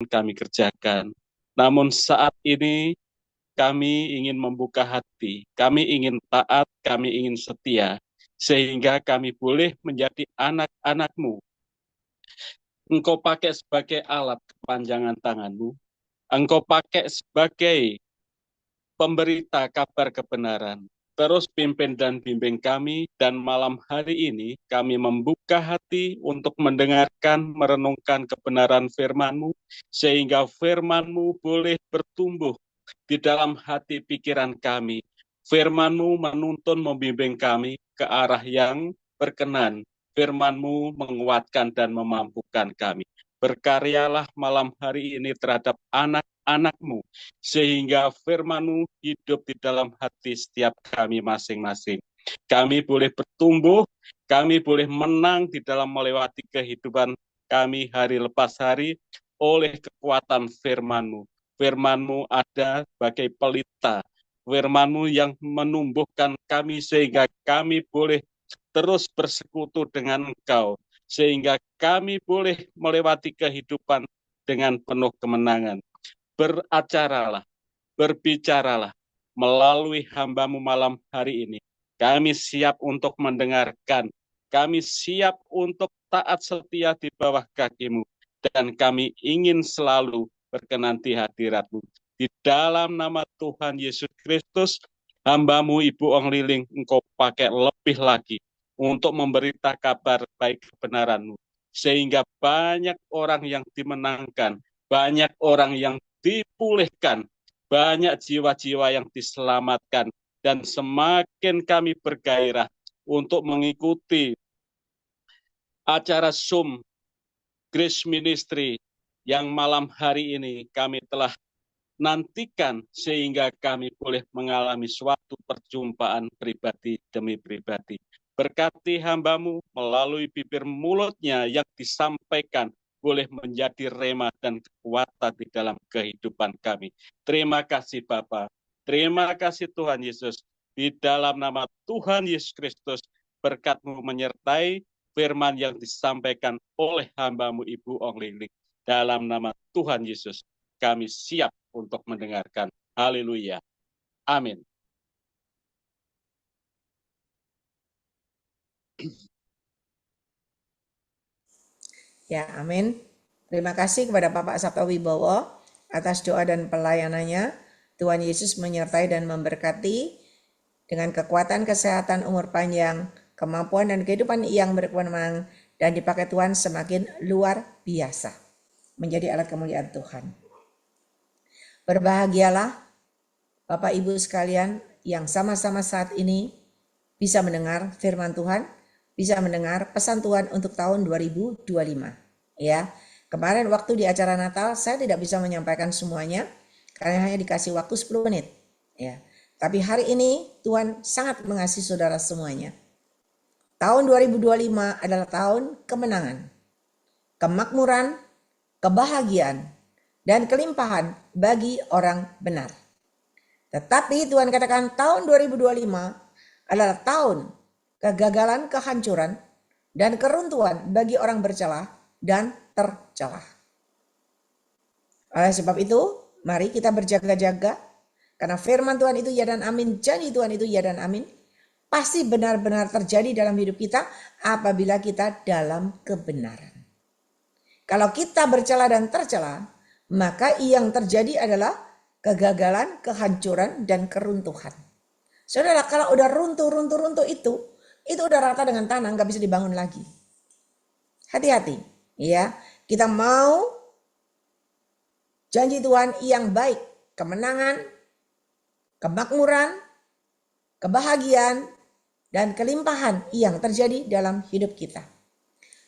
kami kerjakan. Namun saat ini kami ingin membuka hati, kami ingin taat, kami ingin setia, sehingga kami boleh menjadi anak-anak-Mu. Engkau pakai sebagai alat kepanjangan tangan-Mu, Engkau pakai sebagai pemberita kabar kebenaran. Terus pimpin dan bimbing kami, dan malam hari ini kami membuka hati untuk mendengarkan, merenungkan kebenaran firman-Mu, sehingga firman-Mu boleh bertumbuh di dalam hati pikiran kami. Firman-Mu menuntun membimbing kami ke arah yang berkenan. Firman-Mu menguatkan dan memampukan kami. Berkaryalah malam hari ini terhadap anak-anak-Mu, sehingga firman-Mu hidup di dalam hati setiap kami masing-masing. Kami boleh bertumbuh, kami boleh menang di dalam melewati kehidupan kami hari lepas hari oleh kekuatan firman-Mu. Firman-Mu ada sebagai pelita, firman-Mu yang menumbuhkan kami sehingga kami boleh terus bersekutu dengan Engkau, sehingga kami boleh melewati kehidupan dengan penuh kemenangan. Beracaralah, berbicaralah melalui hamba-Mu malam hari ini. Kami siap untuk mendengarkan, kami siap untuk taat setia di bawah kaki-Mu, dan kami ingin selalu berkenan di hadirat-Mu. Di dalam nama Tuhan Yesus Kristus, hamba-Mu Ibu Ong Liling, Engkau pakai lebih lagi untuk memberita kabar baik kebenaran-Mu, sehingga banyak orang yang dimenangkan, banyak orang yang dipulihkan, banyak jiwa-jiwa yang diselamatkan, dan semakin kami bergairah untuk mengikuti acara Zoom Grace Ministry yang malam hari ini kami telah nantikan, sehingga kami boleh mengalami suatu perjumpaan pribadi demi pribadi. Berkati hamba-Mu melalui bibir mulutnya yang disampaikan boleh menjadi rema dan kekuatan di dalam kehidupan kami. Terima kasih Bapa, terima kasih Tuhan Yesus. Di dalam nama Tuhan Yesus Kristus, berkat-Mu menyertai firman yang disampaikan oleh hamba-Mu Ibu Ong Liling. Dalam nama Tuhan Yesus, kami siap untuk mendengarkan. Haleluya. Amin. Ya, amin. Terima kasih kepada Bapak Sabto Wibowo atas doa dan pelayanannya. Tuhan Yesus menyertai dan memberkati dengan kekuatan, kesehatan, umur panjang, kemampuan dan kehidupan yang berkemenangan, dan dipakai Tuhan semakin luar biasa menjadi alat kemuliaan Tuhan. Berbahagialah Bapak Ibu sekalian yang sama-sama saat ini bisa mendengar firman Tuhan, bisa mendengar pesan Tuhan untuk tahun 2025. Ya, kemarin waktu di acara Natal saya tidak bisa menyampaikan semuanya karena hanya dikasih waktu 10 menit. Ya, tapi hari ini Tuhan sangat mengasihi saudara semuanya. Tahun 2025 adalah tahun kemenangan, kemakmuran, kebahagiaan, dan kelimpahan bagi orang benar. Tetapi Tuhan katakan tahun 2025 adalah tahun kegagalan, kehancuran, dan keruntuhan bagi orang bercelah dan tercelah. Oleh sebab itu, mari kita berjaga-jaga, karena firman Tuhan itu ya dan amin, janji Tuhan itu ya dan amin, pasti benar-benar terjadi dalam hidup kita apabila kita dalam kebenaran. Kalau kita bercelah dan tercelah, maka yang terjadi adalah kegagalan, kehancuran, dan keruntuhan. Saudara, kalau udah runtuh itu udah rata dengan tanah, nggak bisa dibangun lagi. Hati-hati, ya. Kita mau janji Tuhan yang baik, kemenangan, kemakmuran, kebahagiaan, dan kelimpahan yang terjadi dalam hidup kita.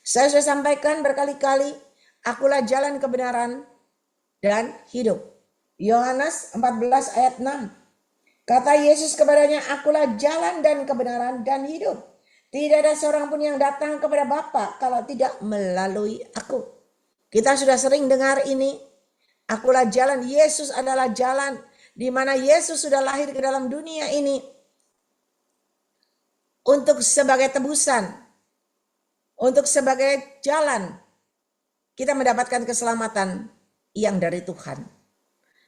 Saya sudah sampaikan berkali-kali, akulah jalan kebenaran dan hidup. Yohanes 14 ayat 6. Kata Yesus kepadanya, akulah jalan dan kebenaran dan hidup. Tidak ada seorang pun yang datang kepada Bapa kalau tidak melalui aku. Kita sudah sering dengar ini. Akulah jalan, Yesus adalah jalan. Di mana Yesus sudah lahir ke dalam dunia ini untuk sebagai tebusan, untuk sebagai jalan kita mendapatkan keselamatan yang dari Tuhan.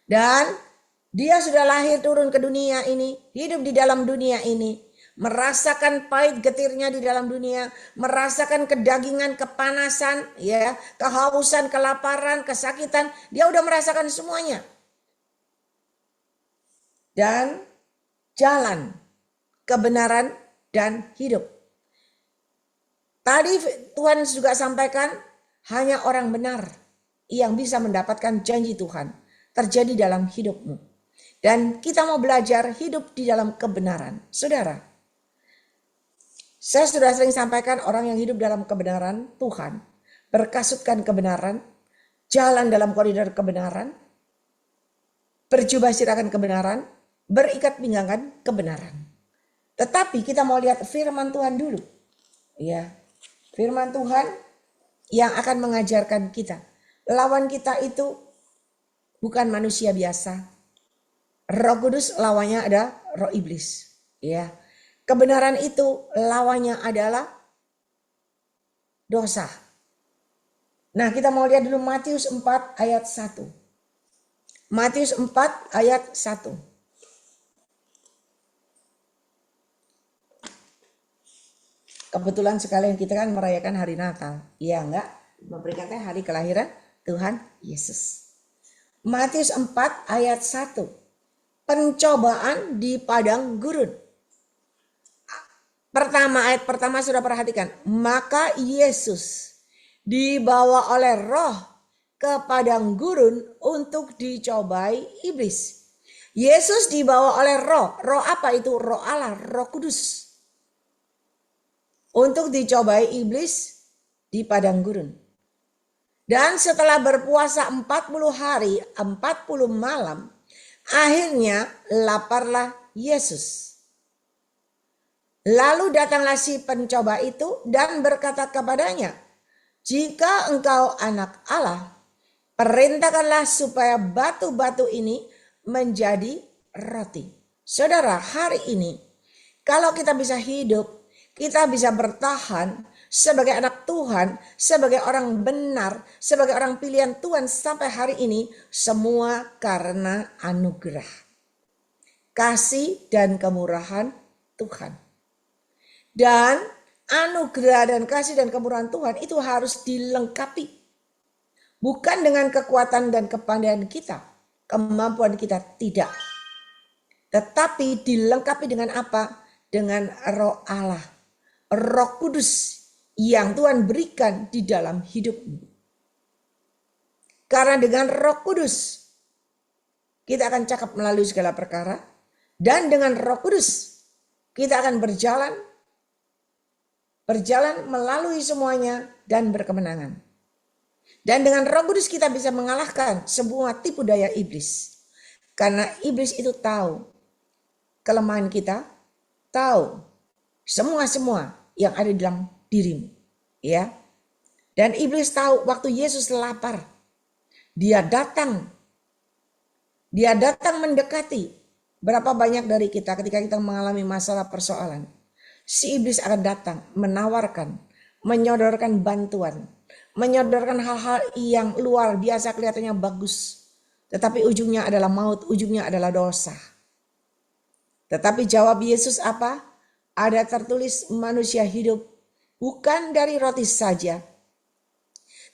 Dan dia sudah lahir turun ke dunia ini, hidup di dalam dunia ini, merasakan pahit getirnya di dalam dunia, merasakan kedagingan, kepanasan, ya, kehausan, kelaparan, kesakitan. Dia udah merasakan semuanya. Dan jalan kebenaran dan hidup. Tadi Tuhan juga sampaikan, hanya orang benar yang bisa mendapatkan janji Tuhan terjadi dalam hidupmu. Dan kita mau belajar hidup di dalam kebenaran. Saudara, saya sudah sering sampaikan, orang yang hidup dalam kebenaran Tuhan, berkasutkan kebenaran, jalan dalam koridor kebenaran, berjubah sirahkan kebenaran, berikat pinggangan kebenaran. Tetapi kita mau lihat firman Tuhan dulu. Ya, firman Tuhan yang akan mengajarkan kita. Lawan kita itu bukan manusia biasa. Roh Kudus lawannya ada roh iblis. Ya, kebenaran itu lawannya adalah dosa. Nah, kita mau lihat dulu Matius 4 ayat 1. Matius 4 ayat 1. Kebetulan sekalian kita kan merayakan hari Natal. Iya enggak? Memperingati hari kelahiran Tuhan Yesus. Matius 4 ayat 1. Pencobaan di padang gurun. Ayat pertama sudah perhatikan. Maka Yesus dibawa oleh roh ke padang gurun untuk dicobai iblis. Yesus dibawa oleh roh. Roh apa itu? Roh Allah, Roh Kudus. Untuk dicobai iblis di padang gurun. Dan setelah berpuasa 40 hari, 40 malam, akhirnya laparlah Yesus. Lalu datanglah si pencoba itu dan berkata kepadanya, jika engkau anak Allah, perintahkanlah supaya batu-batu ini menjadi roti. Saudara, hari ini kalau kita bisa hidup, kita bisa bertahan sebagai anak Tuhan, sebagai orang benar, sebagai orang pilihan Tuhan sampai hari ini, semua karena anugerah, kasih dan kemurahan Tuhan. Dan anugerah dan kasih dan kemurahan Tuhan itu harus dilengkapi. Bukan dengan kekuatan dan kepandaian kita, kemampuan kita, tidak. Tetapi dilengkapi dengan apa? Dengan roh Allah, Roh Kudus yang Tuhan berikan di dalam hidupmu. Karena dengan Roh Kudus kita akan cakap melalui segala perkara, dan dengan Roh Kudus kita akan berjalan melalui semuanya dan berkemenangan. Dan dengan Roh Kudus kita bisa mengalahkan semua tipu daya iblis. Karena iblis itu tahu kelemahan kita, tahu semua yang ada di dalam dirimu, ya. Dan iblis tahu waktu Yesus lapar, dia datang mendekati. Berapa banyak dari kita ketika kita mengalami masalah persoalan, si iblis akan datang menawarkan, menyodorkan bantuan, menyodorkan hal-hal yang luar biasa kelihatannya bagus, tetapi ujungnya adalah maut, ujungnya adalah dosa. Tetapi jawab Yesus apa? Ada tertulis, manusia hidup bukan dari roti saja,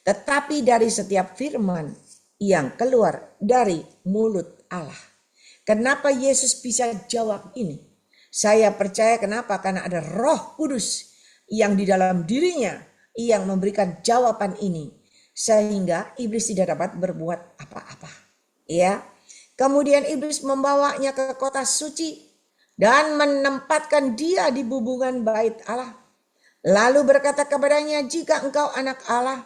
tetapi dari setiap firman yang keluar dari mulut Allah. Kenapa Yesus bisa jawab ini? Saya percaya kenapa? Karena ada Roh Kudus yang di dalam dirinya yang memberikan jawaban ini, sehingga iblis tidak dapat berbuat apa-apa. Ya. Kemudian iblis membawanya ke kota suci dan menempatkan dia di bubungan bait Allah. Lalu berkata kepadanya, jika engkau anak Allah,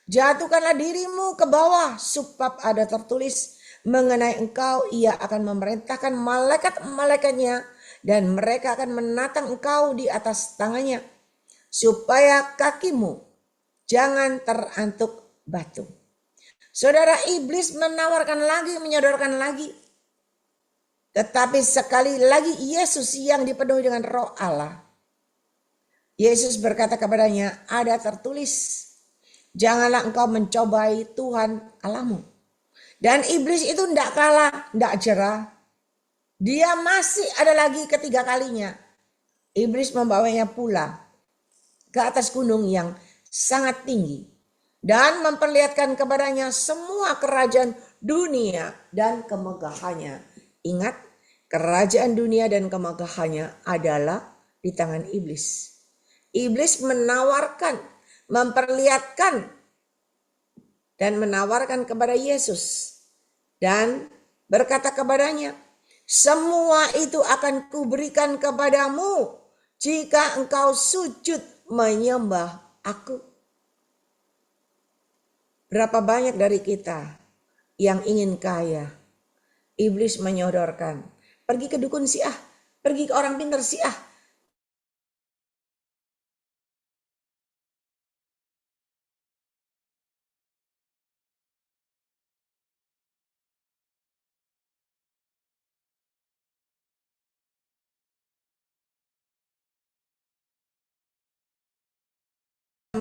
jatuhkanlah dirimu ke bawah, sebab ada tertulis mengenai engkau, ia akan memerintahkan malaikat-malaikatnya, dan mereka akan menatang engkau di atas tangannya, supaya kakimu jangan terantuk batu. Saudara, iblis menyodorkan lagi. Tetapi sekali lagi Yesus yang dipenuhi dengan Roh Allah, Yesus berkata kepadanya, ada tertulis, janganlah engkau mencobai Tuhan Allahmu. Dan iblis itu tidak kalah, tidak jerah. Dia masih ada lagi ketiga kalinya. Iblis membawanya pula ke atas gunung yang sangat tinggi dan memperlihatkan kepadanya semua kerajaan dunia dan kemegahannya. Ingat, kerajaan dunia dan kemegahannya adalah di tangan iblis. Iblis menawarkan, memperlihatkan dan menawarkan kepada Yesus dan berkata kepadanya, semua itu akan kuberikan kepadamu jika engkau sujud menyembah aku. Berapa banyak dari kita yang ingin kaya? Iblis menyodorkan, pergi ke dukun si ah, pergi ke orang pintar si ah.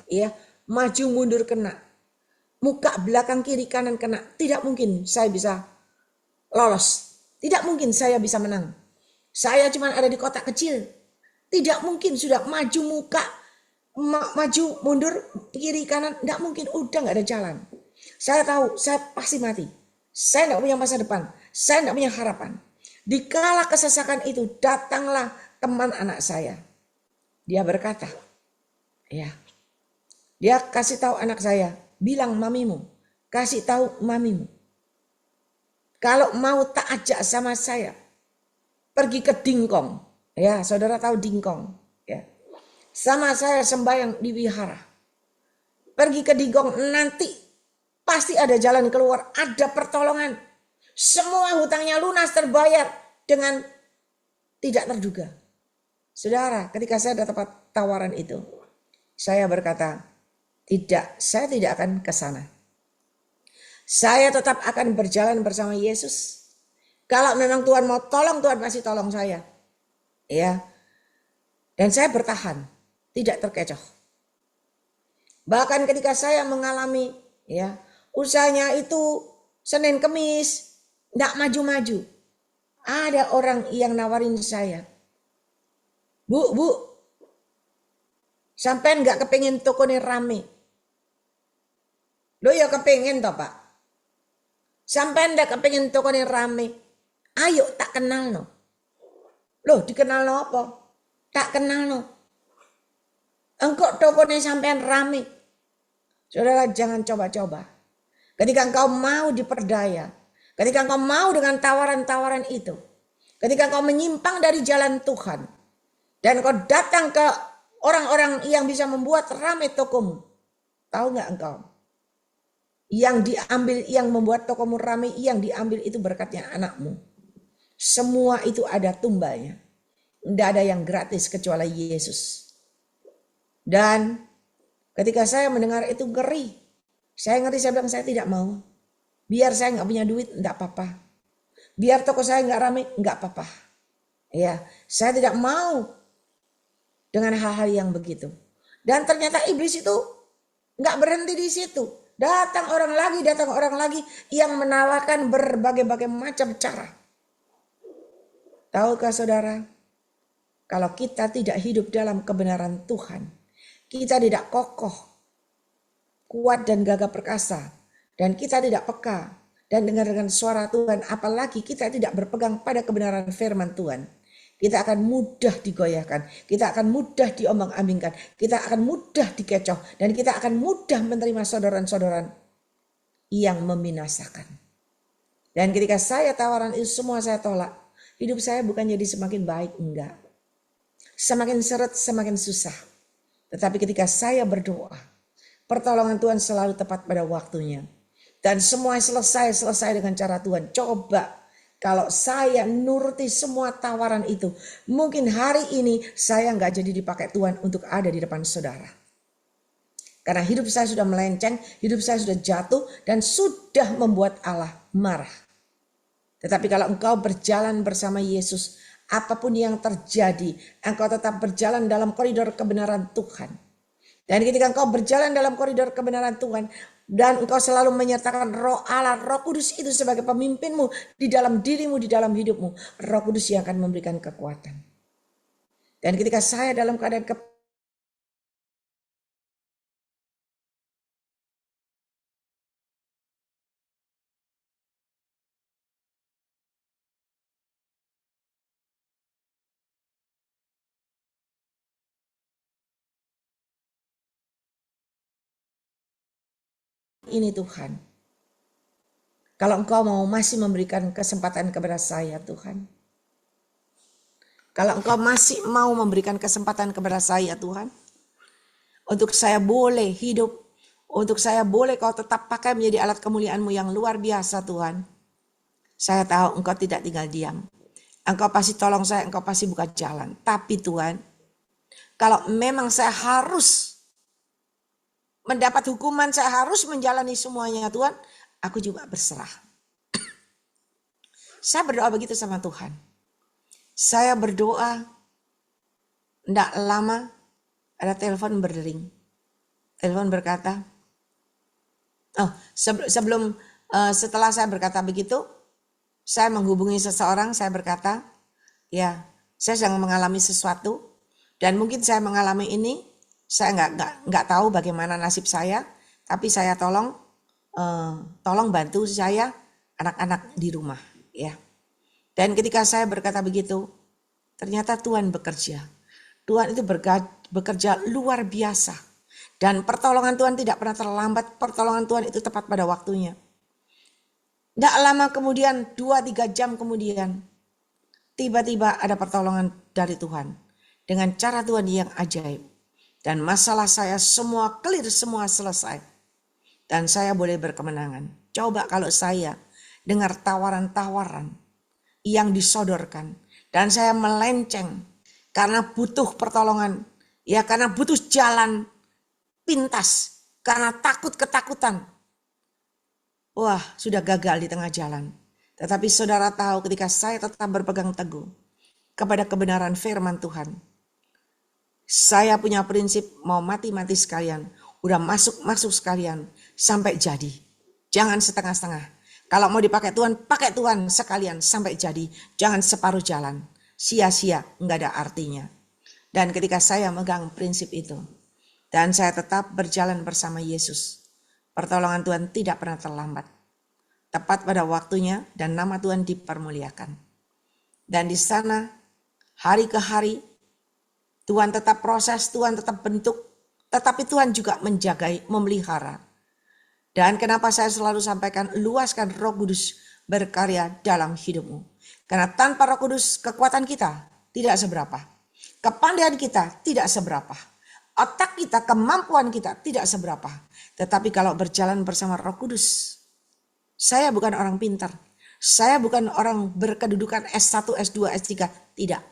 Ya, maju mundur kena. Muka belakang kiri kanan kena. Tidak mungkin saya bisa lolos. Tidak mungkin saya bisa menang. Saya cuma ada di kota kecil. Tidak mungkin sudah maju muka, maju mundur kiri kanan. Tidak mungkin, udah gak ada jalan. Saya tahu saya pasti mati. Saya tidak punya masa depan. Saya tidak punya harapan. Di kala kesesakan itu datanglah teman anak saya. Dia berkata, ya, dia kasih tahu anak saya, bilang mamimu, kasih tahu mamimu. Kalau mau tak ajak sama saya, pergi ke Dingkong. Ya, saudara tahu Dingkong. Ya. Sama saya sembahyang di wihara. Pergi ke Dingkong, nanti pasti ada jalan keluar, ada pertolongan. Semua hutangnya lunas, terbayar dengan tidak terduga. Saudara, ketika saya dapat tawaran itu, saya berkata, tidak, saya tidak akan ke sana. Saya tetap akan berjalan bersama Yesus. Kalau memang Tuhan mau tolong, Tuhan pasti tolong saya. Ya. Dan saya bertahan, tidak terkecoh. Bahkan ketika saya mengalami ya, usahanya itu Senin Kemis enggak maju-maju. Ada orang yang nawarin saya. Bu, sampai enggak kepengin toko ini rame. Lo ya kepengin toh Pak. Sampai enggak kepengin toko ini rame. Ayo tak kenal no. Loh dikenal no apa? Tak kenal no. Engkau toko ini sampean rame. Saudara jangan coba-coba. Ketika engkau mau diperdaya. Ketika engkau mau dengan tawaran-tawaran itu. Ketika engkau menyimpang dari jalan Tuhan. Dan engkau datang ke orang-orang yang bisa membuat ramai tokomu. Tahu gak engkau? Yang diambil, yang membuat tokomu ramai, yang diambil itu berkatnya anakmu. Semua itu ada tumbanya. Tidak ada yang gratis kecuali Yesus. Dan ketika saya mendengar itu ngeri. Saya ngeri, saya bilang saya tidak mau. Biar saya nggak punya duit, enggak apa-apa. Biar toko saya nggak ramai, enggak apa-apa. Ya, saya tidak mau dengan hal-hal yang begitu. Dan ternyata iblis itu nggak berhenti di situ. Datang orang lagi yang menawarkan berbagai-bagai macam cara. Tahukah saudara, kalau kita tidak hidup dalam kebenaran Tuhan, kita tidak kokoh, kuat dan gagah perkasa, dan kita tidak peka dan dengar dengan suara Tuhan, apalagi kita tidak berpegang pada kebenaran firman Tuhan, kita akan mudah digoyahkan, kita akan mudah diombang-ambingkan, kita akan mudah dikecoh, dan kita akan mudah menerima sodoran-sodoran yang membinasakan. Dan ketika saya tawaran itu semua saya tolak, hidup saya bukan jadi semakin baik, enggak. Semakin seret, semakin susah. Tetapi ketika saya berdoa, pertolongan Tuhan selalu tepat pada waktunya. Dan semua selesai dengan cara Tuhan. Coba kalau saya nuruti semua tawaran itu, mungkin hari ini saya nggak jadi dipakai Tuhan untuk ada di depan saudara. Karena hidup saya sudah melenceng, hidup saya sudah jatuh dan sudah membuat Allah marah. Tetapi kalau engkau berjalan bersama Yesus, apapun yang terjadi, engkau tetap berjalan dalam koridor kebenaran Tuhan. Dan ketika engkau berjalan dalam koridor kebenaran Tuhan, Dan engkau selalu menyertakan roh Allah, roh kudus itu sebagai pemimpinmu di dalam dirimu, di dalam hidupmu. Roh kudus yang akan memberikan kekuatan. Dan ketika saya dalam keadaan ini Tuhan, kalau engkau mau masih memberikan kesempatan kepada saya Tuhan, kalau engkau masih mau memberikan kesempatan kepada saya Tuhan, untuk saya boleh hidup, untuk saya boleh kau tetap pakai menjadi alat kemuliaan-Mu yang luar biasa Tuhan. Saya tahu engkau tidak tinggal diam. Engkau pasti tolong saya, engkau pasti buka jalan. Tapi Tuhan, kalau memang saya harus mendapat hukuman, saya harus menjalani semuanya Tuhan, aku juga berserah. Saya berdoa begitu sama Tuhan. Saya berdoa, tidak lama ada telepon berdering. Telepon berkata, setelah saya berkata begitu, saya menghubungi seseorang, saya berkata, ya saya sedang mengalami sesuatu, dan mungkin saya mengalami ini, saya nggak tahu bagaimana nasib saya, tapi saya tolong bantu saya anak-anak di rumah, ya. Dan ketika saya berkata begitu, ternyata Tuhan bekerja. Tuhan itu bekerja luar biasa. Dan pertolongan Tuhan tidak pernah terlambat, pertolongan Tuhan itu tepat pada waktunya. Tidak lama kemudian, 2-3 jam kemudian, tiba-tiba ada pertolongan dari Tuhan. Dengan cara Tuhan yang ajaib. Dan masalah saya semua clear, semua selesai. Dan saya boleh berkemenangan. Coba kalau saya dengar tawaran-tawaran yang disodorkan. Dan saya melenceng karena butuh pertolongan. Ya karena butuh jalan pintas. Karena ketakutan. Wah, sudah gagal di tengah jalan. Tetapi saudara tahu ketika saya tetap berpegang teguh kepada kebenaran firman Tuhan. Saya punya prinsip mau mati-mati sekalian. Udah masuk sekalian sampai jadi. Jangan setengah-setengah. Kalau mau dipakai Tuhan, pakai Tuhan sekalian sampai jadi. Jangan separuh jalan. Sia-sia, enggak ada artinya. Dan ketika saya megang prinsip itu. Dan saya tetap berjalan bersama Yesus. Pertolongan Tuhan tidak pernah terlambat. Tepat pada waktunya dan nama Tuhan dipermuliakan. Dan di sana hari ke hari Tuhan tetap proses, Tuhan tetap bentuk. Tetapi Tuhan juga menjagai, memelihara. Dan kenapa saya selalu sampaikan luaskan Roh Kudus berkarya dalam hidupmu. Karena tanpa Roh Kudus kekuatan kita tidak seberapa. Kepandaian kita tidak seberapa. Otak kita, kemampuan kita tidak seberapa. Tetapi kalau berjalan bersama Roh Kudus, saya bukan orang pintar. Saya bukan orang berkedudukan S1, S2, S3. Tidak.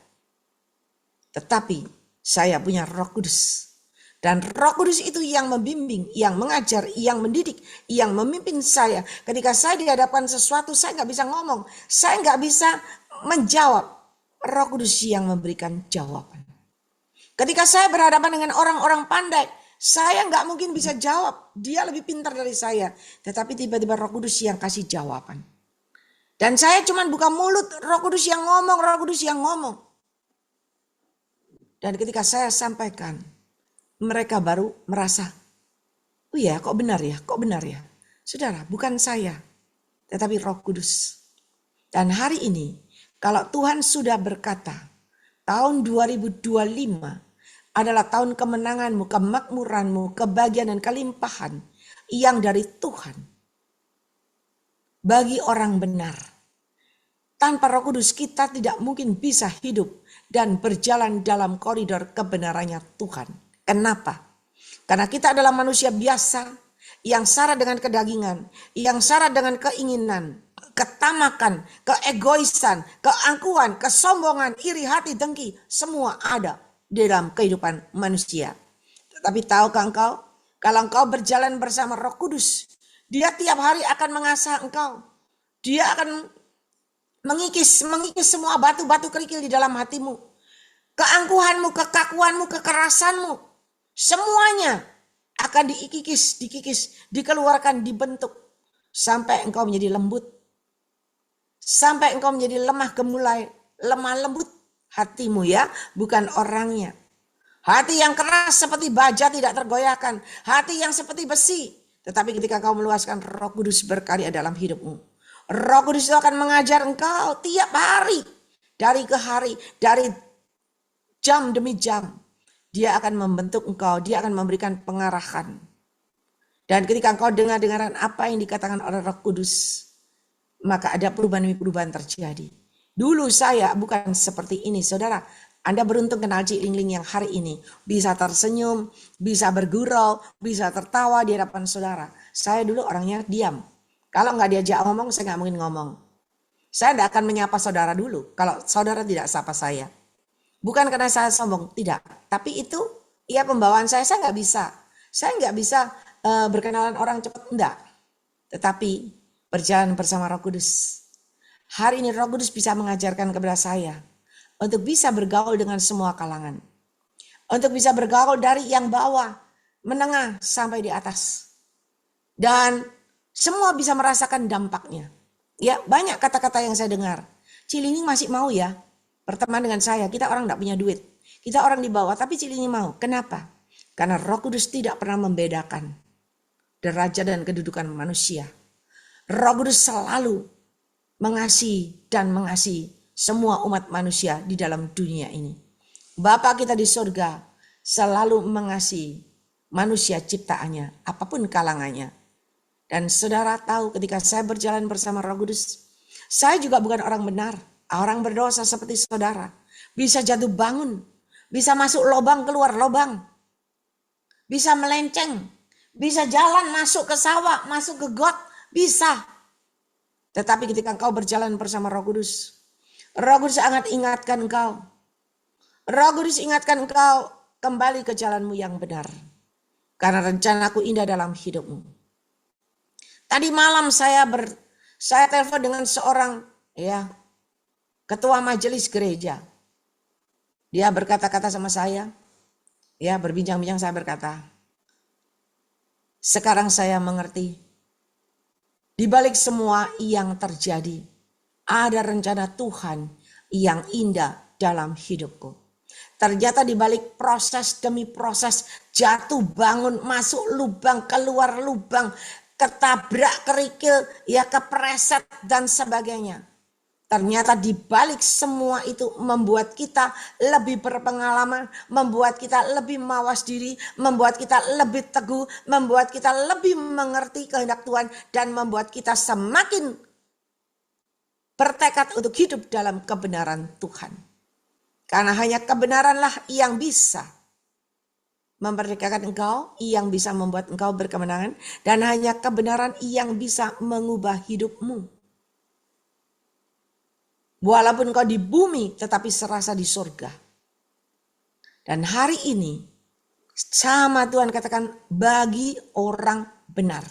Tetapi saya punya Roh Kudus. Dan Roh Kudus itu yang membimbing, yang mengajar, yang mendidik, yang memimpin saya. Ketika saya dihadapkan sesuatu, saya nggak bisa ngomong. Saya nggak bisa menjawab. Roh Kudus yang memberikan jawaban. Ketika saya berhadapan dengan orang-orang pandai, saya nggak mungkin bisa jawab. Dia lebih pintar dari saya. Tetapi tiba-tiba Roh Kudus yang kasih jawaban. Dan saya cuma buka mulut, Roh Kudus yang ngomong, Roh Kudus yang ngomong. Dan ketika saya sampaikan, mereka baru merasa, oh ya kok benar ya, kok benar ya. Saudara, bukan saya, tetapi Roh Kudus. Dan hari ini, kalau Tuhan sudah berkata, tahun 2025, adalah tahun kemenanganmu, kemakmuranmu, kebahagiaan dan kelimpahan yang dari Tuhan. Bagi orang benar. Tanpa Roh Kudus kita tidak mungkin bisa hidup dan berjalan dalam koridor kebenarannya Tuhan. Kenapa? Karena kita adalah manusia biasa yang syarat dengan kedagingan, yang syarat dengan keinginan, ketamakan, keegoisan, keangkuhan, kesombongan, iri hati, dengki, semua ada dalam kehidupan manusia. Tetapi tahukah engkau, kalau engkau berjalan bersama Roh Kudus, Dia tiap hari akan mengasah engkau. Dia akan mengikis semua batu-batu kerikil di dalam hatimu. Keangkuhanmu, kekakuanmu, kekerasanmu, semuanya akan dikikis, dikeluarkan, dibentuk sampai engkau menjadi lembut. Sampai engkau menjadi lemah gemulai, lemah lembut hatimu ya, bukan orangnya. Hati yang keras seperti baja tidak tergoyahkan. Hati yang seperti besi. Tetapi ketika kau meluaskan, Roh Kudus berkarya dalam hidupmu. Roh Kudus itu akan mengajar engkau tiap hari. Dari ke hari, dari jam demi jam. Dia akan membentuk engkau, dia akan memberikan pengarahan. Dan ketika engkau dengar-dengaran apa yang dikatakan oleh Roh Kudus, maka ada perubahan demi perubahan terjadi. Dulu saya bukan seperti ini, saudara. Anda beruntung kenal Cik Lingling yang hari ini bisa tersenyum, bisa bergurau, bisa tertawa di hadapan saudara. Saya dulu orangnya diam. Kalau nggak diajak ngomong, saya nggak mungkin ngomong. Saya tidak akan menyapa saudara dulu kalau saudara tidak sapa saya. Bukan karena saya sombong, tidak. Tapi itu ya pembawaan saya nggak bisa. Saya nggak bisa berkenalan orang cepat, enggak. Tetapi berjalan bersama Roh Kudus. Hari ini Roh Kudus bisa mengajarkan kepada saya untuk bisa bergaul dengan semua kalangan. Untuk bisa bergaul dari yang bawah, menengah sampai di atas. Dan semua bisa merasakan dampaknya. Ya, banyak kata-kata yang saya dengar. Cilini masih mau ya berteman dengan saya. Kita orang tidak punya duit. Kita orang di bawah, tapi Cilini mau. Kenapa? Karena Roh Kudus tidak pernah membedakan derajat dan kedudukan manusia. Roh Kudus selalu mengasihi dan mengasihi semua umat manusia di dalam dunia ini. Bapa kita di surga selalu mengasihi manusia ciptaannya, apapun kalangannya. Dan saudara tahu ketika saya berjalan bersama Roh Kudus, saya juga bukan orang benar, orang berdosa seperti saudara. Bisa jatuh bangun, bisa masuk lubang keluar lubang, bisa melenceng, bisa jalan masuk ke sawah, masuk ke got, bisa. Tetapi ketika engkau berjalan bersama Roh Kudus, Roh Kudus sangat ingatkan engkau. Roh Kudus ingatkan engkau kembali ke jalanmu yang benar. Karena rencanaku indah dalam hidupmu. Tadi malam saya telepon dengan seorang ketua majelis gereja. Dia berkata-kata sama saya. Ya, berbincang-bincang saya berkata, sekarang saya mengerti. Di balik semua yang terjadi, ada rencana Tuhan yang indah dalam hidupku. Ternyata di balik proses demi proses, jatuh bangun, masuk lubang, keluar lubang, ketabrak kerikil, ya kepreset dan sebagainya. Ternyata di balik semua itu membuat kita lebih berpengalaman, membuat kita lebih mawas diri, membuat kita lebih teguh, membuat kita lebih mengerti kehendak Tuhan, dan membuat kita semakin bertekad untuk hidup dalam kebenaran Tuhan. Karena hanya kebenaranlah yang bisa memerdekakan engkau, yang bisa membuat engkau berkemenangan, dan hanya kebenaran yang bisa mengubah hidupmu. Walaupun kau di bumi, tetapi serasa di surga. Dan hari ini, sama Tuhan katakan, bagi orang benar.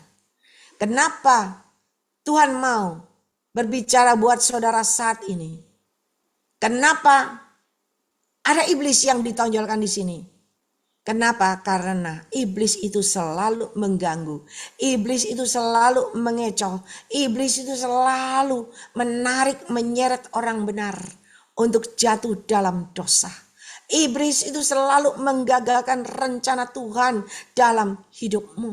Kenapa Tuhan mau berbicara buat saudara saat ini? Kenapa ada iblis yang ditonjolkan di sini? Kenapa? Karena iblis itu selalu mengganggu. Iblis itu selalu mengecoh. Iblis itu selalu menarik, menyeret orang benar untuk jatuh dalam dosa. Iblis itu selalu menggagalkan rencana Tuhan dalam hidupmu.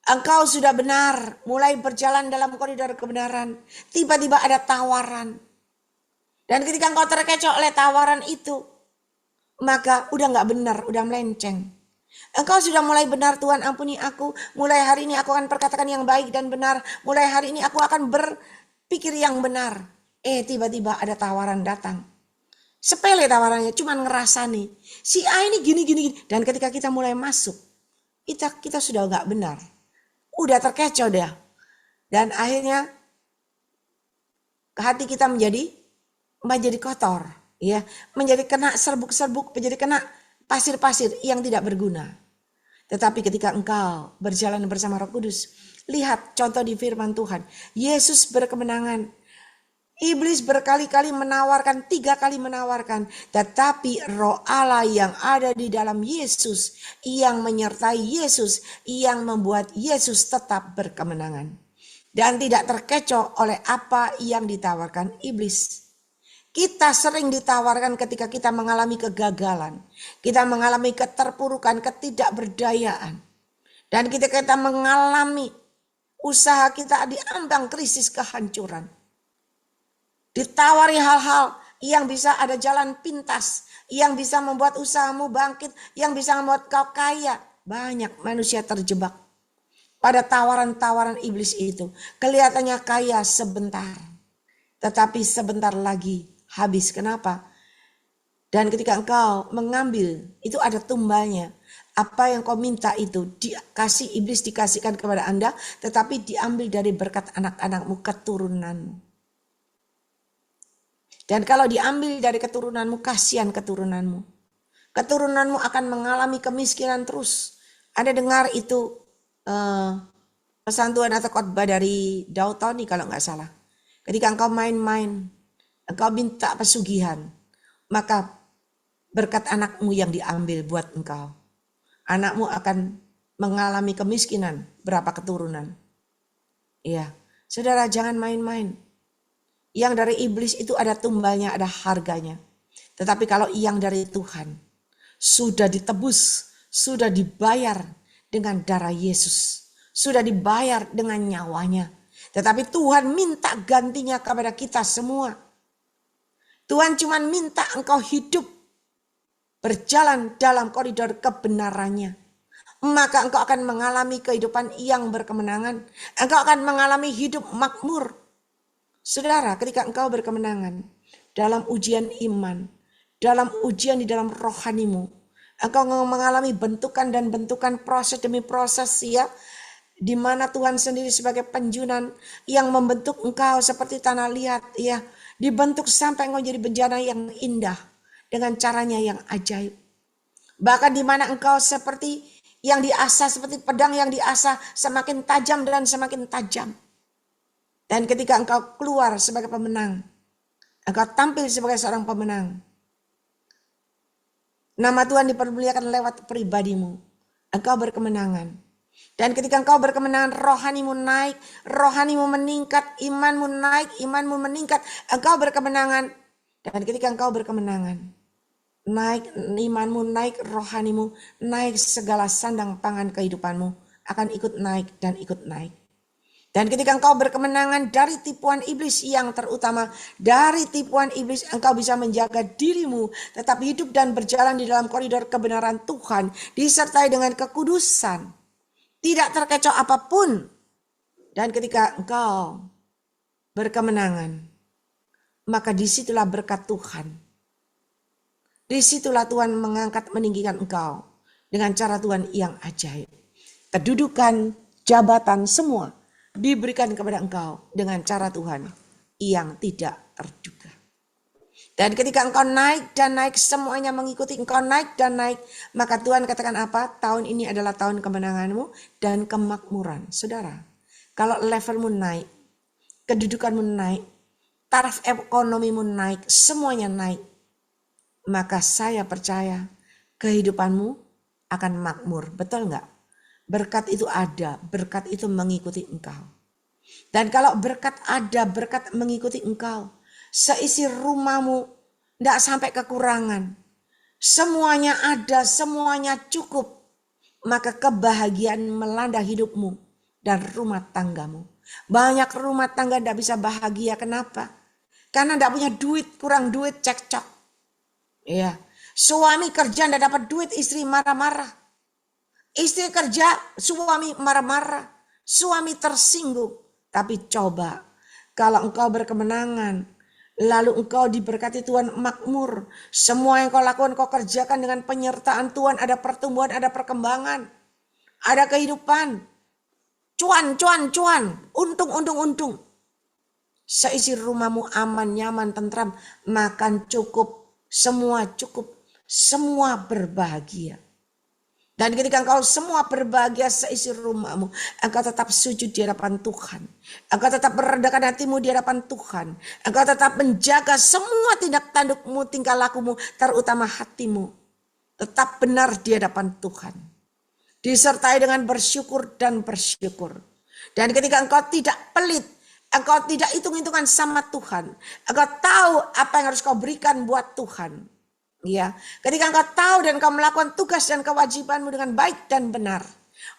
Engkau sudah benar, mulai berjalan dalam koridor kebenaran. Tiba-tiba ada tawaran. Dan ketika engkau terkecoh oleh tawaran itu, maka udah gak benar, udah melenceng. Engkau sudah mulai benar, Tuhan ampuni aku. Mulai hari ini aku akan perkatakan yang baik dan benar. Mulai hari ini aku akan berpikir yang benar. Tiba-tiba ada tawaran datang. Sepele tawarannya, cuman ngerasa nih. Si A ini gini. Dan ketika kita mulai masuk, kita sudah gak benar. Udah terkecoh dah. Dan akhirnya hati kita menjadi kotor. Ya, menjadi kena serbuk-serbuk, menjadi kena pasir-pasir yang tidak berguna. Tetapi ketika engkau berjalan bersama Roh Kudus, lihat contoh di firman Tuhan. Yesus berkemenangan. Iblis berkali-kali menawarkan, 3 kali menawarkan. Tetapi Roh Allah yang ada di dalam Yesus, yang menyertai Yesus, yang membuat Yesus tetap berkemenangan. Dan tidak terkecoh oleh apa yang ditawarkan iblis. Kita sering ditawarkan ketika kita mengalami kegagalan. Kita mengalami keterpurukan, ketidakberdayaan. Dan kita mengalami usaha kita diambang krisis kehancuran. Ditawari hal-hal yang bisa ada jalan pintas, yang bisa membuat usahamu bangkit, yang bisa membuat kau kaya. Banyak manusia terjebak pada tawaran-tawaran iblis itu. Kelihatannya kaya sebentar, tetapi sebentar lagi habis. Kenapa? Dan ketika engkau mengambil, itu ada tumbalnya. Apa yang kau minta itu dikasih, iblis dikasihkan kepada Anda, tetapi diambil dari berkat anak-anakmu, keturunanmu. Dan kalau diambil dari keturunanmu, kasihan keturunanmu. Keturunanmu akan mengalami kemiskinan terus. Anda dengar itu pesan Tuhan atau khotbah dari Daud Tony kalau nggak salah. Ketika engkau main-main, engkau minta pesugihan, maka berkat anakmu yang diambil buat engkau. Anakmu akan mengalami kemiskinan, berapa keturunan. Iya, saudara jangan main-main. Yang dari iblis itu ada tumbalnya, ada harganya. Tetapi kalau yang dari Tuhan sudah ditebus, sudah dibayar dengan darah Yesus, sudah dibayar dengan nyawanya. Tetapi Tuhan minta gantinya kepada kita semua. Tuhan cuma minta engkau hidup berjalan dalam koridor kebenarannya. Maka engkau akan mengalami kehidupan yang berkemenangan. Engkau akan mengalami hidup makmur. Saudara, ketika engkau berkemenangan dalam ujian iman, dalam ujian di dalam rohanimu, engkau mengalami bentukan dan bentukan, proses demi proses, ya, di mana Tuhan sendiri sebagai penjunan yang membentuk engkau seperti tanah liat, ya, dibentuk sampai engkau jadi bejana yang indah dengan caranya yang ajaib. Bahkan di mana engkau seperti yang diasah, seperti pedang yang diasah, semakin tajam dan semakin tajam. Dan ketika engkau keluar sebagai pemenang, engkau tampil sebagai seorang pemenang, nama Tuhan dipermuliakan lewat pribadimu. Engkau berkemenangan. Dan ketika engkau berkemenangan, rohanimu naik, rohanimu meningkat, imanmu naik, imanmu meningkat, engkau berkemenangan. Dan ketika engkau berkemenangan, naik imanmu, naik rohanimu, naik segala sandang pangan kehidupanmu akan ikut naik dan ikut naik. Dan ketika engkau berkemenangan dari tipuan iblis yang terutama, dari tipuan iblis engkau bisa menjaga dirimu tetap hidup dan berjalan di dalam koridor kebenaran Tuhan, disertai dengan kekudusan, tidak terkecoh apapun. Dan ketika engkau berkemenangan, maka disitulah berkat Tuhan. Disitulah Tuhan mengangkat, meninggikan engkau dengan cara Tuhan yang ajaib. Kedudukan, jabatan, semua diberikan kepada engkau dengan cara Tuhan yang tidak terduga. Dan ketika engkau naik dan naik, semuanya mengikuti engkau naik dan naik, maka Tuhan katakan apa? Tahun ini adalah tahun kemenanganmu dan kemakmuran. Saudara, kalau levelmu naik, kedudukanmu naik, taraf ekonomimu naik, semuanya naik, maka saya percaya kehidupanmu akan makmur. Betul enggak? Berkat itu ada, berkat itu mengikuti engkau. Dan kalau berkat ada, berkat mengikuti engkau, seisi rumahmu tidak sampai kekurangan. Semuanya ada, semuanya cukup. Maka kebahagiaan melanda hidupmu dan rumah tanggamu. Banyak rumah tangga tidak bisa bahagia. Kenapa? Karena tidak punya duit, kurang duit, cekcok. Ya, suami kerja tidak dapat duit, istri marah-marah. Istri kerja, suami marah-marah, suami tersinggung. Tapi coba, kalau engkau berkemenangan, lalu engkau diberkati Tuhan makmur, semua yang kau lakukan, kau kerjakan dengan penyertaan Tuhan, ada pertumbuhan, ada perkembangan, ada kehidupan. Cuan, cuan, cuan, untung, untung, untung. Seisi rumahmu aman, nyaman, tentram, makan cukup, semua berbahagia. Dan ketika engkau semua berbahagia seisi rumahmu, engkau tetap sujud di hadapan Tuhan. Engkau tetap merendahkan hatimu di hadapan Tuhan. Engkau tetap menjaga semua tindak tandukmu, tingkah lakumu, terutama hatimu. Tetap benar di hadapan Tuhan. Disertai dengan bersyukur dan bersyukur. Dan ketika engkau tidak pelit, engkau tidak hitung-hitungan sama Tuhan. Engkau tahu apa yang harus kau berikan buat Tuhan. Ya, ketika engkau tahu dan engkau melakukan tugas dan kewajibanmu dengan baik dan benar,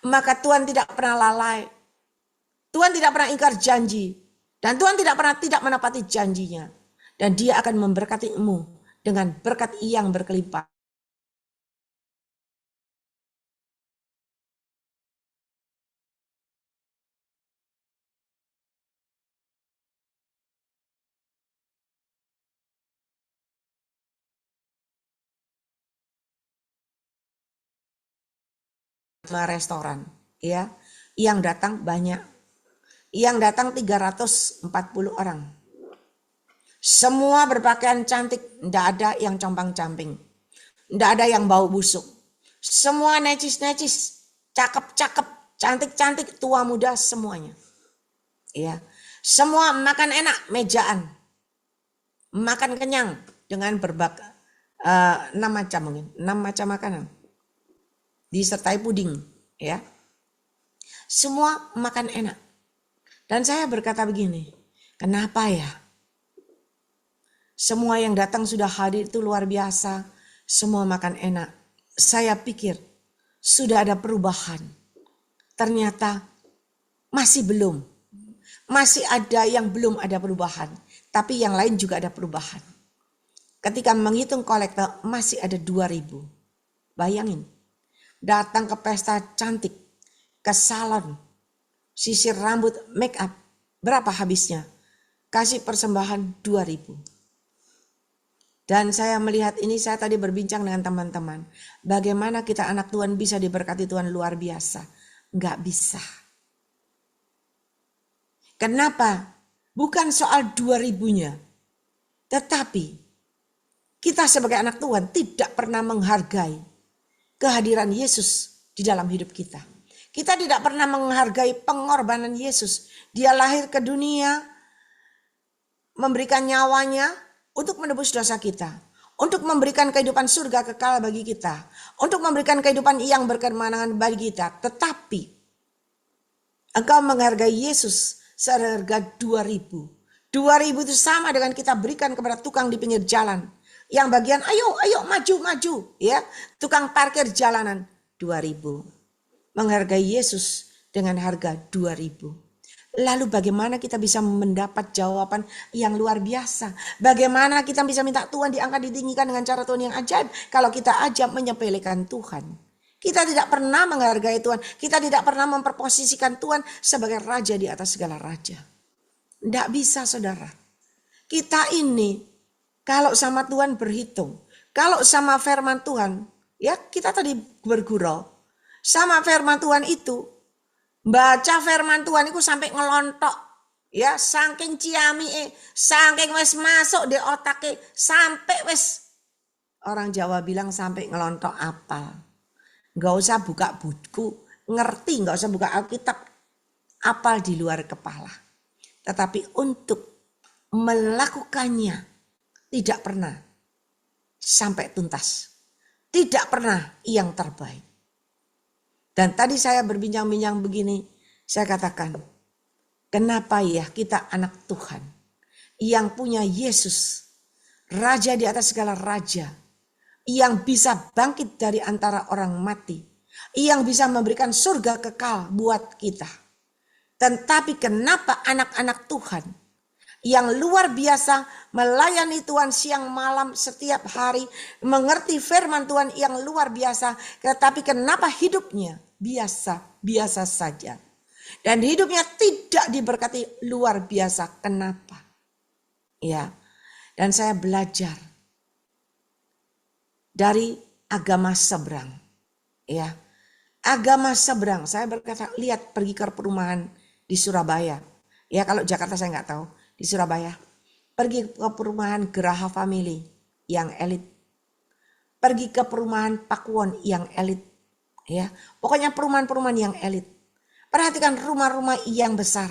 maka Tuhan tidak pernah lalai. Tuhan tidak pernah ingkar janji. Dan Tuhan tidak pernah tidak menepati janjinya. Dan Dia akan memberkatimu dengan berkat yang berkelimpahan. Restoran, ya, yang datang banyak. Yang datang 340 orang. Semua berpakaian cantik, tidak ada yang compang-camping. Tidak ada yang bau busuk. Semua necis-necis, cakep-cakep, cantik-cantik, tua muda semuanya. Ya. Semua makan enak, mejaan. Makan kenyang dengan berbagai 6 macam mungkin, 6 macam makanan. Disertai puding, ya. Semua makan enak. Dan saya berkata begini, kenapa ya? Semua yang datang sudah hadir itu luar biasa, semua makan enak. Saya pikir sudah ada perubahan. Ternyata masih belum. Masih ada yang belum ada perubahan, tapi yang lain juga ada perubahan. Ketika menghitung kolektor masih ada 2.000. Bayangin, datang ke pesta cantik, ke salon, sisir rambut, make up, berapa habisnya? Kasih persembahan 2.000. Dan saya melihat ini, saya tadi berbincang dengan teman-teman. Bagaimana kita anak Tuhan bisa diberkati Tuhan luar biasa? Enggak bisa. Kenapa? Bukan soal 2.000-nya. Tetapi kita sebagai anak Tuhan tidak pernah menghargai kehadiran Yesus di dalam hidup kita. Kita tidak pernah menghargai pengorbanan Yesus. Dia lahir ke dunia, memberikan nyawanya untuk menebus dosa kita, untuk memberikan kehidupan surga kekal bagi kita, untuk memberikan kehidupan yang berkemenangan bagi kita. Tetapi engkau menghargai Yesus seharga 2.000. 2.000 itu sama dengan kita berikan kepada tukang di pinggir jalan. Yang bagian ayo maju, ya. Tukang parkir jalanan 2.000. Menghargai Yesus dengan harga 2.000. Lalu bagaimana kita bisa mendapat jawaban yang luar biasa? Bagaimana kita bisa minta Tuhan diangkat ditinggikan dengan cara Tuhan yang ajaib? Kalau kita aja menyepelekan Tuhan. Kita tidak pernah menghargai Tuhan. Kita tidak pernah memperposisikan Tuhan sebagai raja di atas segala raja. Tidak bisa, saudara. Kita ini kalau sama Tuhan berhitung. Kalau sama firman Tuhan, ya kita tadi bergurau. Sama firman Tuhan itu, baca firman Tuhan itu sampai ngelontok, ya, saking ciami, saking wes masuk di otaknya, sampai wes, orang Jawa bilang sampai ngelontok apal. Nggak usah buka buku, ngerti, nggak usah buka Alkitab, apal di luar kepala. Tetapi untuk melakukannya tidak pernah sampai tuntas, tidak pernah yang terbaik. Dan tadi saya berbincang-bincang begini, saya katakan, kenapa ya kita anak Tuhan yang punya Yesus, Raja di atas segala raja, yang bisa bangkit dari antara orang mati, yang bisa memberikan surga kekal buat kita. Tetapi kenapa anak-anak Tuhan yang luar biasa melayani Tuhan siang malam setiap hari, mengerti firman Tuhan yang luar biasa, tetapi kenapa hidupnya biasa saja, dan hidupnya tidak diberkati luar biasa? Kenapa? Ya, dan saya belajar dari agama seberang, ya, agama seberang. Saya berkata, lihat, pergi ke perumahan di Surabaya, ya, kalau Jakarta saya nggak tahu. Di Surabaya, pergi ke perumahan Geraha Family yang elit, pergi ke perumahan Pakuwon yang elit, Ya, pokoknya perumahan-perumahan yang elit. Perhatikan rumah-rumah yang besar,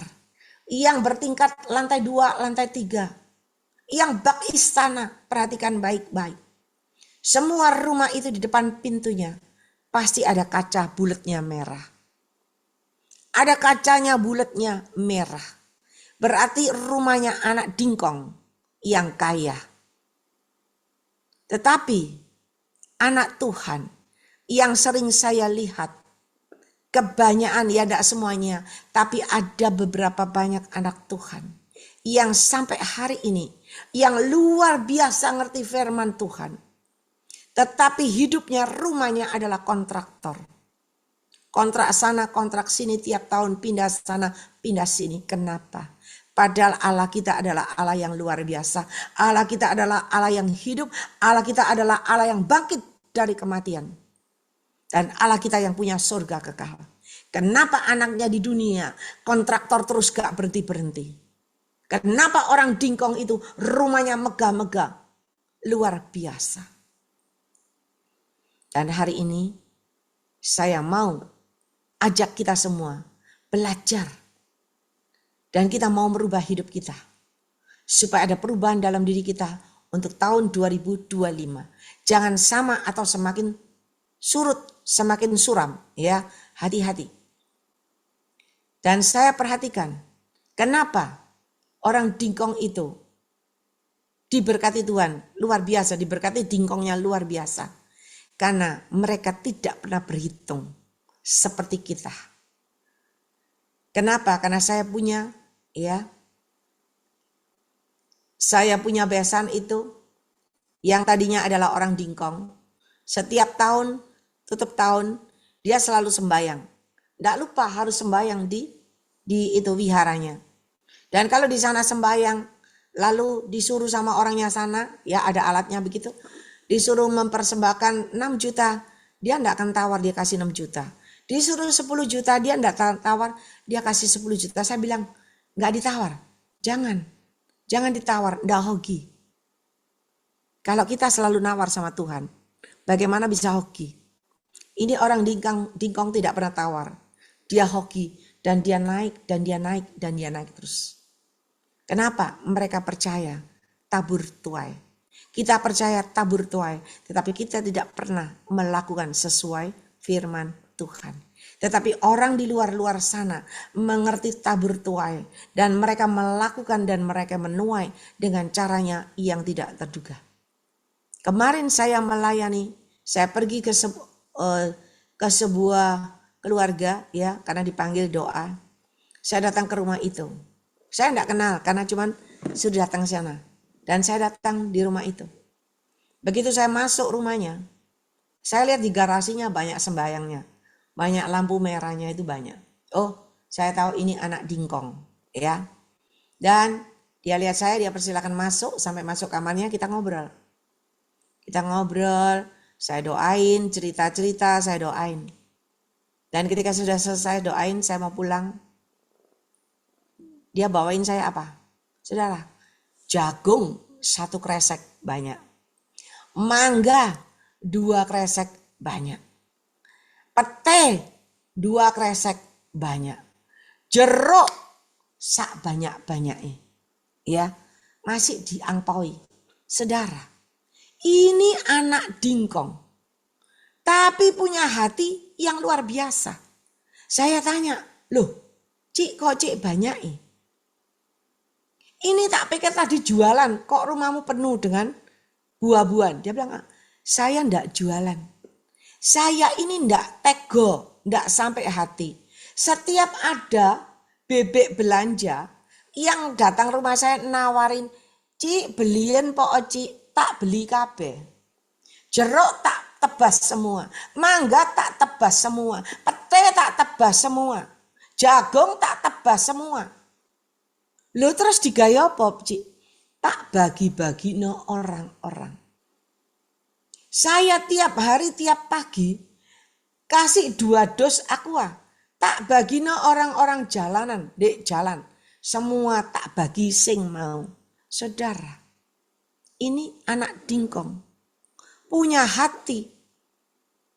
yang bertingkat lantai 2, lantai 3, yang bak istana. Perhatikan baik-baik. Semua rumah itu di depan pintunya pasti ada kaca bulatnya merah. Ada kacanya bulatnya merah. Berarti rumahnya anak dingkong yang kaya. Tetapi anak Tuhan yang sering saya lihat, kebanyakan, ya tidak semuanya, tapi ada beberapa banyak anak Tuhan yang sampai hari ini, yang luar biasa ngerti firman Tuhan. Tetapi hidupnya, rumahnya adalah kontraktor. Kontrak sana, kontrak sini, tiap tahun pindah sana, pindah sini. Kenapa? Padahal Allah kita adalah Allah yang luar biasa. Allah kita adalah Allah yang hidup. Allah kita adalah Allah yang bangkit dari kematian. Dan Allah kita yang punya surga kekal. Kenapa anaknya di dunia kontraktor terus gak berhenti-berhenti? Kenapa orang dingkong itu rumahnya megah-megah? Luar biasa. Dan hari ini saya mau ajak kita semua belajar. Dan kita mau merubah hidup kita. Supaya ada perubahan dalam diri kita untuk tahun 2025. Jangan sama atau semakin surut, semakin suram. Ya, hati-hati. Dan saya perhatikan, kenapa orang dingkong itu diberkati Tuhan, luar biasa, diberkati dingkongnya luar biasa. Karena mereka tidak pernah berhitung seperti kita. Kenapa? Karena saya punya, saya punya besan itu yang tadinya adalah orang dingkong. Setiap tahun, tutup tahun, dia selalu sembahyang. Tidak lupa harus sembahyang di itu wiharanya. Dan kalau di sana sembahyang, lalu disuruh sama orangnya sana, ya ada alatnya begitu, disuruh mempersembahkan 6 juta, dia tidak akan tawar, dia kasih 6 juta. Disuruh 10 juta, dia tidak tawar, dia kasih 10 juta. Saya bilang, nggak ditawar, jangan ditawar, nggak hoki. Kalau kita selalu nawar sama Tuhan, bagaimana bisa hoki? Ini orang dingkong tidak pernah tawar. Dia hoki dan dia naik dan dia naik dan dia naik terus. Kenapa? Mereka percaya tabur tuai. Kita percaya tabur tuai, tetapi kita tidak pernah melakukan sesuai firman Tuhan. Tetapi orang di luar sana mengerti tabur tuai dan mereka melakukan dan mereka menuai dengan caranya yang tidak terduga. Kemarin saya melayani, saya pergi ke sebuah keluarga, ya, karena dipanggil doa. Saya datang ke rumah itu. Saya tidak kenal karena cuman sudah datang ke sana. Dan saya datang di rumah itu. Begitu saya masuk rumahnya, saya lihat di garasinya banyak sembayangnya. Banyak lampu merahnya itu banyak. Oh, saya tahu ini anak dingkong, ya. Dan dia lihat saya, dia persilakan masuk, sampai masuk kamarnya kita ngobrol. Saya doain, cerita-cerita, saya doain. Dan ketika sudah selesai doain, saya mau pulang. Dia bawain saya apa? Saudara, jagung 1 kresek banyak. Mangga 2 kresek banyak. Pete 2 kresek banyak. Jeruk sak banyak-banyaknya. Ya, masih diangpaui. Saudara, ini anak dingkong. Tapi punya hati yang luar biasa. Saya tanya, loh, Cik, kok Cik banyak ini? Ini tak pikir tadi jualan, kok rumahmu penuh dengan buah-buahan? Dia bilang, saya ndak jualan. Saya ini ndak tego, ndak sampai hati. Setiap ada bebek belanja yang datang rumah saya nawarin, Cik beliin pok Cik, tak beli kabeh. Jeruk tak tebas semua, mangga tak tebas semua, pete tak tebas semua, jagung tak tebas semua. Lo terus digaya apa, Cik? Tak bagi-bagi no orang-orang. Saya tiap hari, tiap pagi kasih 2 dos aqua. Tak bagi no orang-orang jalanan, dek jalan. Semua tak bagi sing mau. Saudara, ini anak dingkong. Punya hati.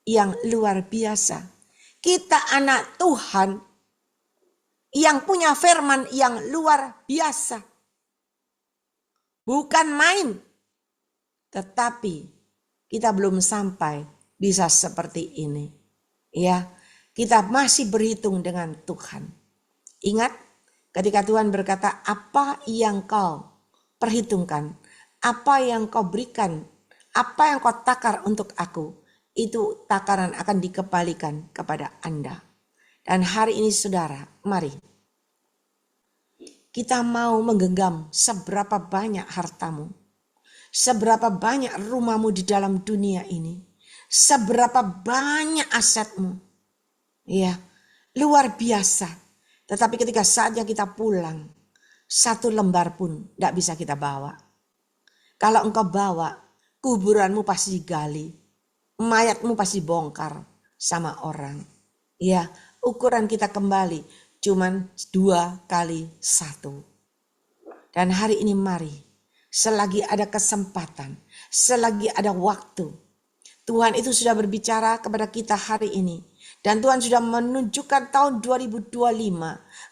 yang luar biasa. Kita anak Tuhan yang punya firman yang luar biasa. Bukan main. Tetapi kita belum sampai bisa seperti ini. Ya, kita masih berhitung dengan Tuhan. Ingat ketika Tuhan berkata, apa yang kau perhitungkan, apa yang kau berikan, apa yang kau takar untuk aku, itu takaran akan dikembalikan kepada Anda. Dan hari ini saudara, mari kita mau menggenggam seberapa banyak hartamu, seberapa banyak rumahmu di dalam dunia ini, seberapa banyak asetmu. Ya, luar biasa. Tetapi ketika saatnya kita pulang, satu lembar pun tidak bisa kita bawa. Kalau engkau bawa, kuburanmu pasti digali, mayatmu pasti bongkar sama orang. Ya, ukuran kita kembali cuman 2x1. Dan hari ini mari, selagi ada kesempatan, selagi ada waktu, Tuhan itu sudah berbicara kepada kita hari ini. Dan Tuhan sudah menunjukkan tahun 2025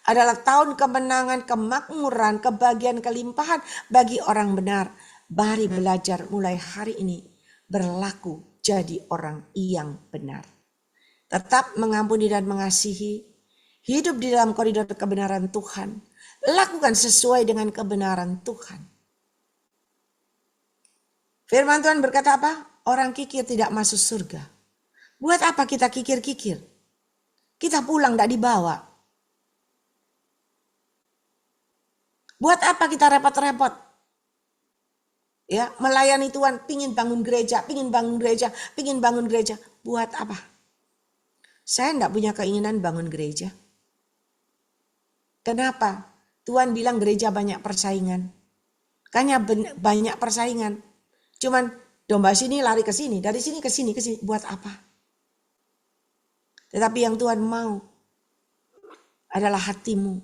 adalah tahun kemenangan, kemakmuran, kebahagiaan, kelimpahan bagi orang benar. Mari belajar mulai hari ini berlaku jadi orang yang benar. Tetap mengampuni dan mengasihi, hidup di dalam koridor kebenaran Tuhan, lakukan sesuai dengan kebenaran Tuhan. Firman Tuhan berkata apa? Orang kikir tidak masuk surga. Buat apa kita kikir-kikir? Kita pulang tidak dibawa. Buat apa kita repot-repot? Ya, melayani Tuhan, pingin bangun gereja, pingin bangun gereja, pingin bangun gereja. Buat apa? Saya tidak punya keinginan bangun gereja. Kenapa? Tuhan bilang gereja banyak persaingan. Kayaknya banyak persaingan. Cuman domba sini lari ke sini, dari sini ke sini, ke sini. Buat apa? Tetapi yang Tuhan mau adalah hatimu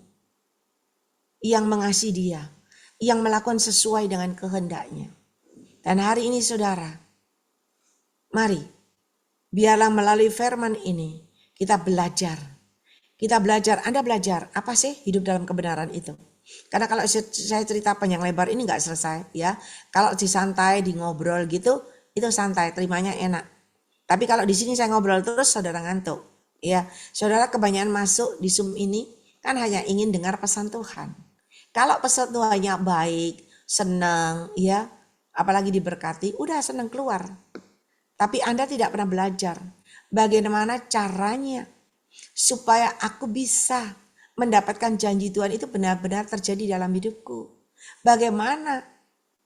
yang mengasihi Dia, yang melakukan sesuai dengan kehendaknya. Dan hari ini saudara, mari biarlah melalui firman ini kita belajar. Kita belajar, Anda belajar apa sih hidup dalam kebenaran itu? Karena kalau saya cerita panjang lebar ini nggak selesai ya. Kalau disantai, di ngobrol gitu, itu santai, terimanya enak. Tapi kalau di sini saya ngobrol terus, saudara ngantuk. Ya, saudara kebanyakan masuk di Zoom ini kan hanya ingin dengar pesan Tuhan. Kalau pesan Tuhannya baik, senang, ya, apalagi diberkati, udah senang keluar. Tapi Anda tidak pernah belajar bagaimana caranya supaya aku bisa mendapatkan janji Tuhan itu benar-benar terjadi dalam hidupku. Bagaimana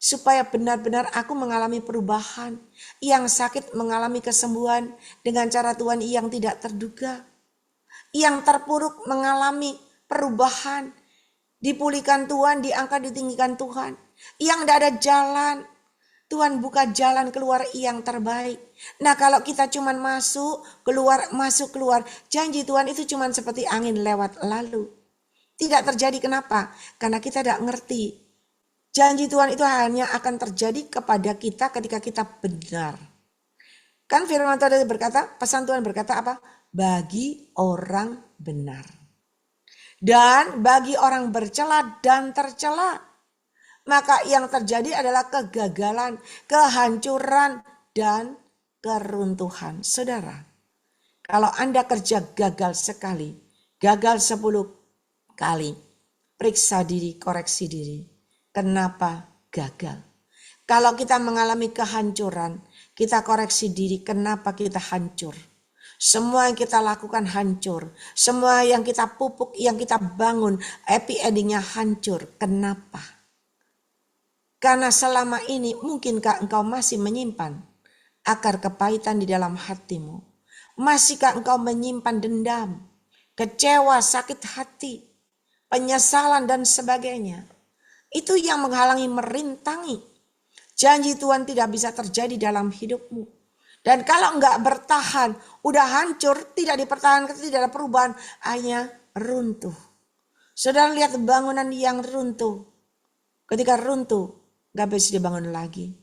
supaya benar-benar aku mengalami perubahan, yang sakit mengalami kesembuhan dengan cara Tuhan yang tidak terduga, yang terpuruk mengalami perubahan, dipulihkan Tuhan, diangkat, ditinggikan Tuhan, yang tidak ada jalan, Tuhan buka jalan keluar yang terbaik. Nah kalau kita cuman masuk, keluar, janji Tuhan itu cuman seperti angin lewat lalu. Tidak terjadi, kenapa? Karena kita tidak ngerti. Janji Tuhan itu hanya akan terjadi kepada kita ketika kita benar. Kan firman Tuhan berkata, pesan Tuhan berkata apa? Bagi orang benar. Dan bagi orang bercela dan tercela. Maka yang terjadi adalah kegagalan, kehancuran, dan keruntuhan. Saudara, kalau Anda kerja gagal sekali, gagal 10 kali, periksa diri, koreksi diri. Kenapa gagal? Kalau kita mengalami kehancuran, kita koreksi diri, kenapa kita hancur? Semua yang kita lakukan hancur. Semua yang kita pupuk, yang kita bangun, happy endingnya hancur. Kenapa? Karena selama ini mungkinkah engkau masih menyimpan akar kepahitan di dalam hatimu? Masihkah engkau menyimpan dendam, kecewa, sakit hati, penyesalan dan sebagainya? Itu yang menghalangi, merintangi. Janji Tuhan tidak bisa terjadi dalam hidupmu. Dan kalau enggak bertahan, udah hancur, tidak dipertahankan, tidak ada perubahan, hanya runtuh. Saudara lihat bangunan yang runtuh. Ketika runtuh, gak bisa dibangun lagi.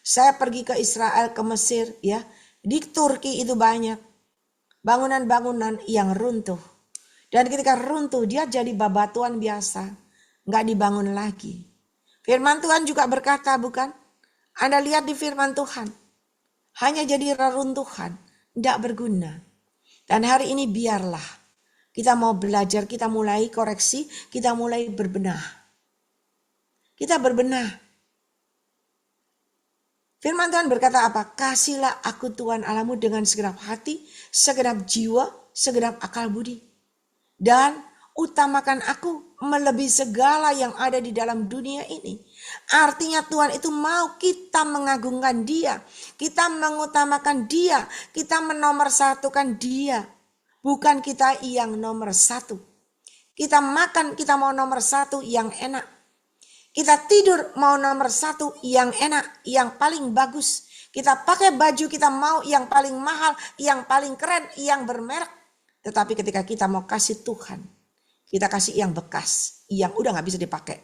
Saya pergi ke Israel, ke Mesir, ya, Di Turki itu banyak bangunan-bangunan yang runtuh. Dan ketika runtuh dia jadi babatuan biasa. Nggak dibangun lagi. Firman Tuhan juga berkata bukan? Anda lihat di firman Tuhan. Hanya jadi reruntuhan. Tidak berguna. Dan hari ini biarlah kita mau belajar, kita mulai koreksi, kita mulai berbenah. Kita berbenah. Firman Tuhan berkata apa? Kasihlah aku Tuhan Allahmu dengan segenap hati, segenap jiwa, segenap akal budi. Dan utamakan aku melebihi segala yang ada di dalam dunia ini. Artinya Tuhan itu mau kita mengagungkan Dia. Kita mengutamakan Dia. Kita menomorsatukan Dia. Bukan kita yang nomor satu. Kita makan, kita mau nomor satu yang enak. Kita tidur mau nomor satu yang enak, yang paling bagus. Kita pakai baju kita mau yang paling mahal, yang paling keren, yang bermerek. Tetapi ketika kita mau kasih Tuhan, kita kasih yang bekas, yang udah gak bisa dipakai.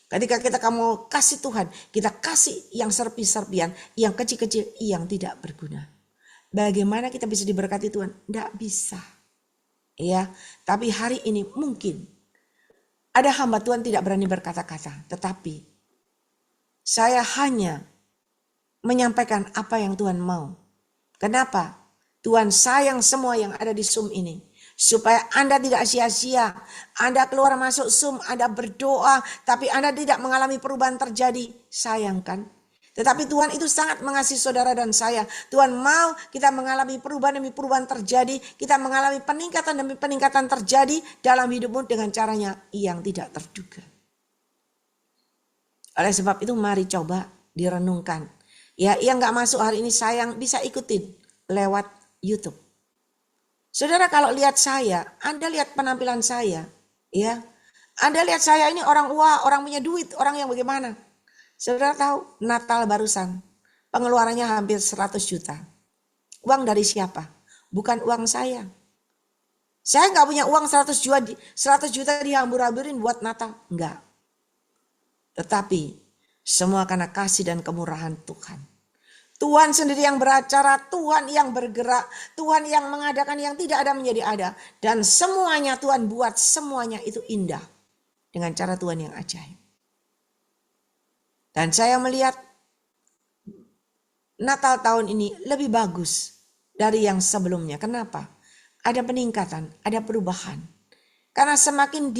Ketika kita mau kasih Tuhan, kita kasih yang serpi-serpian, yang kecil-kecil, yang tidak berguna. Bagaimana kita bisa diberkati Tuhan? Tidak bisa. Ya, tapi hari ini mungkin ada hamba Tuhan tidak berani berkata-kata, tetapi saya hanya menyampaikan apa yang Tuhan mau. Kenapa? Tuhan sayang semua yang ada di Zoom ini. Supaya Anda tidak sia-sia. Anda keluar masuk Zoom, Anda berdoa, tapi Anda tidak mengalami perubahan terjadi. Sayang kan? Tetapi Tuhan itu sangat mengasihi saudara dan saya. Tuhan mau kita mengalami perubahan demi perubahan terjadi. Kita mengalami peningkatan demi peningkatan terjadi dalam hidupmu dengan caranya yang tidak terduga. Oleh sebab itu mari coba direnungkan. Ya, yang gak masuk hari ini sayang bisa ikutin lewat YouTube. Saudara kalau lihat saya, Anda lihat penampilan saya, ya. Anda lihat saya ini orang wah, orang punya duit, orang yang bagaimana? Saudara tahu Natal barusan, pengeluarannya hampir 100 juta. Uang dari siapa? Bukan uang saya. Saya nggak punya uang 100 juta dihambur-hamburin buat Natal, enggak. Tetapi semua karena kasih dan kemurahan Tuhan. Tuhan sendiri yang beracara, Tuhan yang bergerak, Tuhan yang mengadakan yang tidak ada menjadi ada. Dan semuanya Tuhan buat, semuanya itu indah. Dengan cara Tuhan yang ajaib. Dan saya melihat Natal tahun ini lebih bagus dari yang sebelumnya. Kenapa? Ada peningkatan, ada perubahan. Karena semakin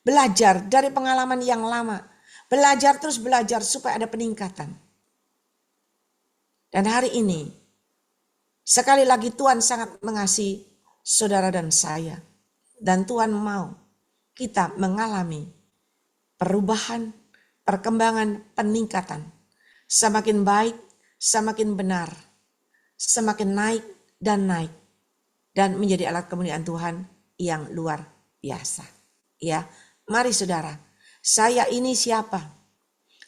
belajar dari pengalaman yang lama. Belajar terus belajar supaya ada peningkatan. Dan hari ini, sekali lagi Tuhan sangat mengasihi saudara dan saya. Dan Tuhan mau kita mengalami perubahan, perkembangan, peningkatan. Semakin baik, semakin benar, semakin naik dan naik. Dan menjadi alat kemuliaan Tuhan yang luar biasa. Ya, mari saudara, saya ini siapa?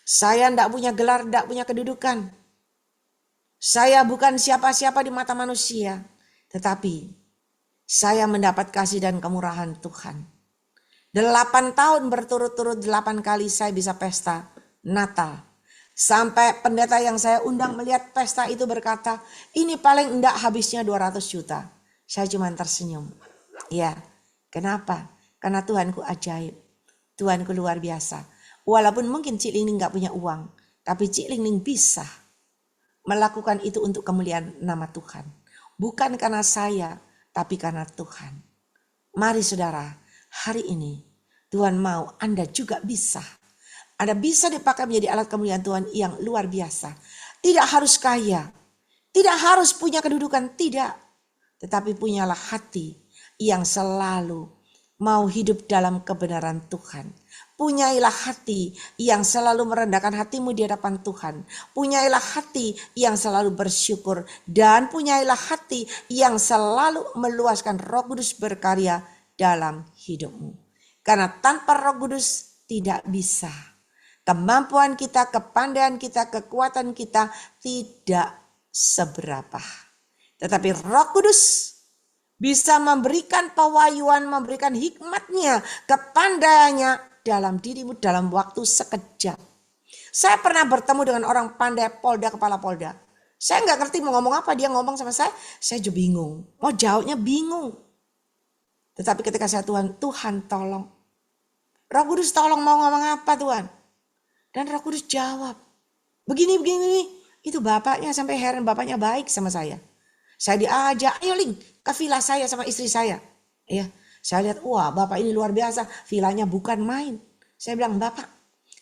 Saya tidak punya gelar, tidak punya kedudukan. Saya bukan siapa-siapa di mata manusia, tetapi saya mendapat kasih dan kemurahan Tuhan. 8 tahun berturut-turut 8 kali saya bisa pesta Natal. Sampai pendeta yang saya undang melihat pesta itu berkata, ini paling enggak habisnya 200 juta. Saya cuma tersenyum. Ya, kenapa? Karena Tuhanku ajaib. Tuhanku luar biasa. Walaupun mungkin Cik Ling Ling enggak punya uang, tapi Cik Ling Ling bisa melakukan itu untuk kemuliaan nama Tuhan. Bukan karena saya, tapi karena Tuhan. Mari saudara, hari ini Tuhan mau Anda juga bisa. Anda bisa dipakai menjadi alat kemuliaan Tuhan yang luar biasa. Tidak harus kaya, tidak harus punya kedudukan, tidak. Tetapi punyalah hati yang selalu mau hidup dalam kebenaran Tuhan. Punyailah hati yang selalu merendahkan hatimu di hadapan Tuhan. Punyailah hati yang selalu bersyukur. Dan punyailah hati yang selalu meluaskan Roh Kudus berkarya dalam hidupmu. Karena tanpa Roh Kudus tidak bisa. Kemampuan kita, kepandaian kita, kekuatan kita tidak seberapa. Tetapi Roh Kudus bisa memberikan pewahyuan, memberikan hikmatnya, kepandaiannya dalam dirimu dalam waktu sekejap. Saya pernah bertemu dengan orang pandai polda, kepala polda. Saya nggak ngerti mau ngomong apa, dia ngomong sama saya juga bingung. Mau jawabnya bingung. Tetapi ketika saya Tuhan tolong. Roh Kudus tolong mau ngomong apa Tuhan? Dan Roh Kudus jawab. Begini. Itu bapaknya sampai heran, bapaknya baik sama saya. Saya diajak, ayo Ling, ke villa saya sama istri saya. Ya, saya lihat, wah bapak ini luar biasa. Villanya bukan main. Saya bilang, Bapak,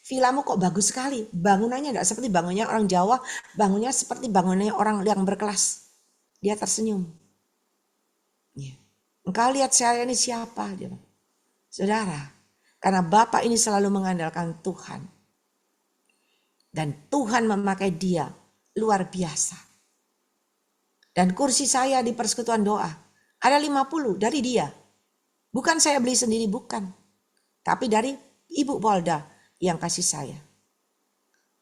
villamu kok bagus sekali. Bangunannya tidak seperti bangunnya orang Jawa. Bangunnya seperti bangunannya orang yang berkelas. Dia tersenyum. Ya. Engkau lihat saya ini siapa? Dia bilang. Saudara, karena Bapak ini selalu mengandalkan Tuhan. Dan Tuhan memakai dia luar biasa. Dan kursi saya di persekutuan doa. Ada 50 dari dia. Bukan saya beli sendiri, bukan. Tapi dari Ibu Polda yang kasih saya.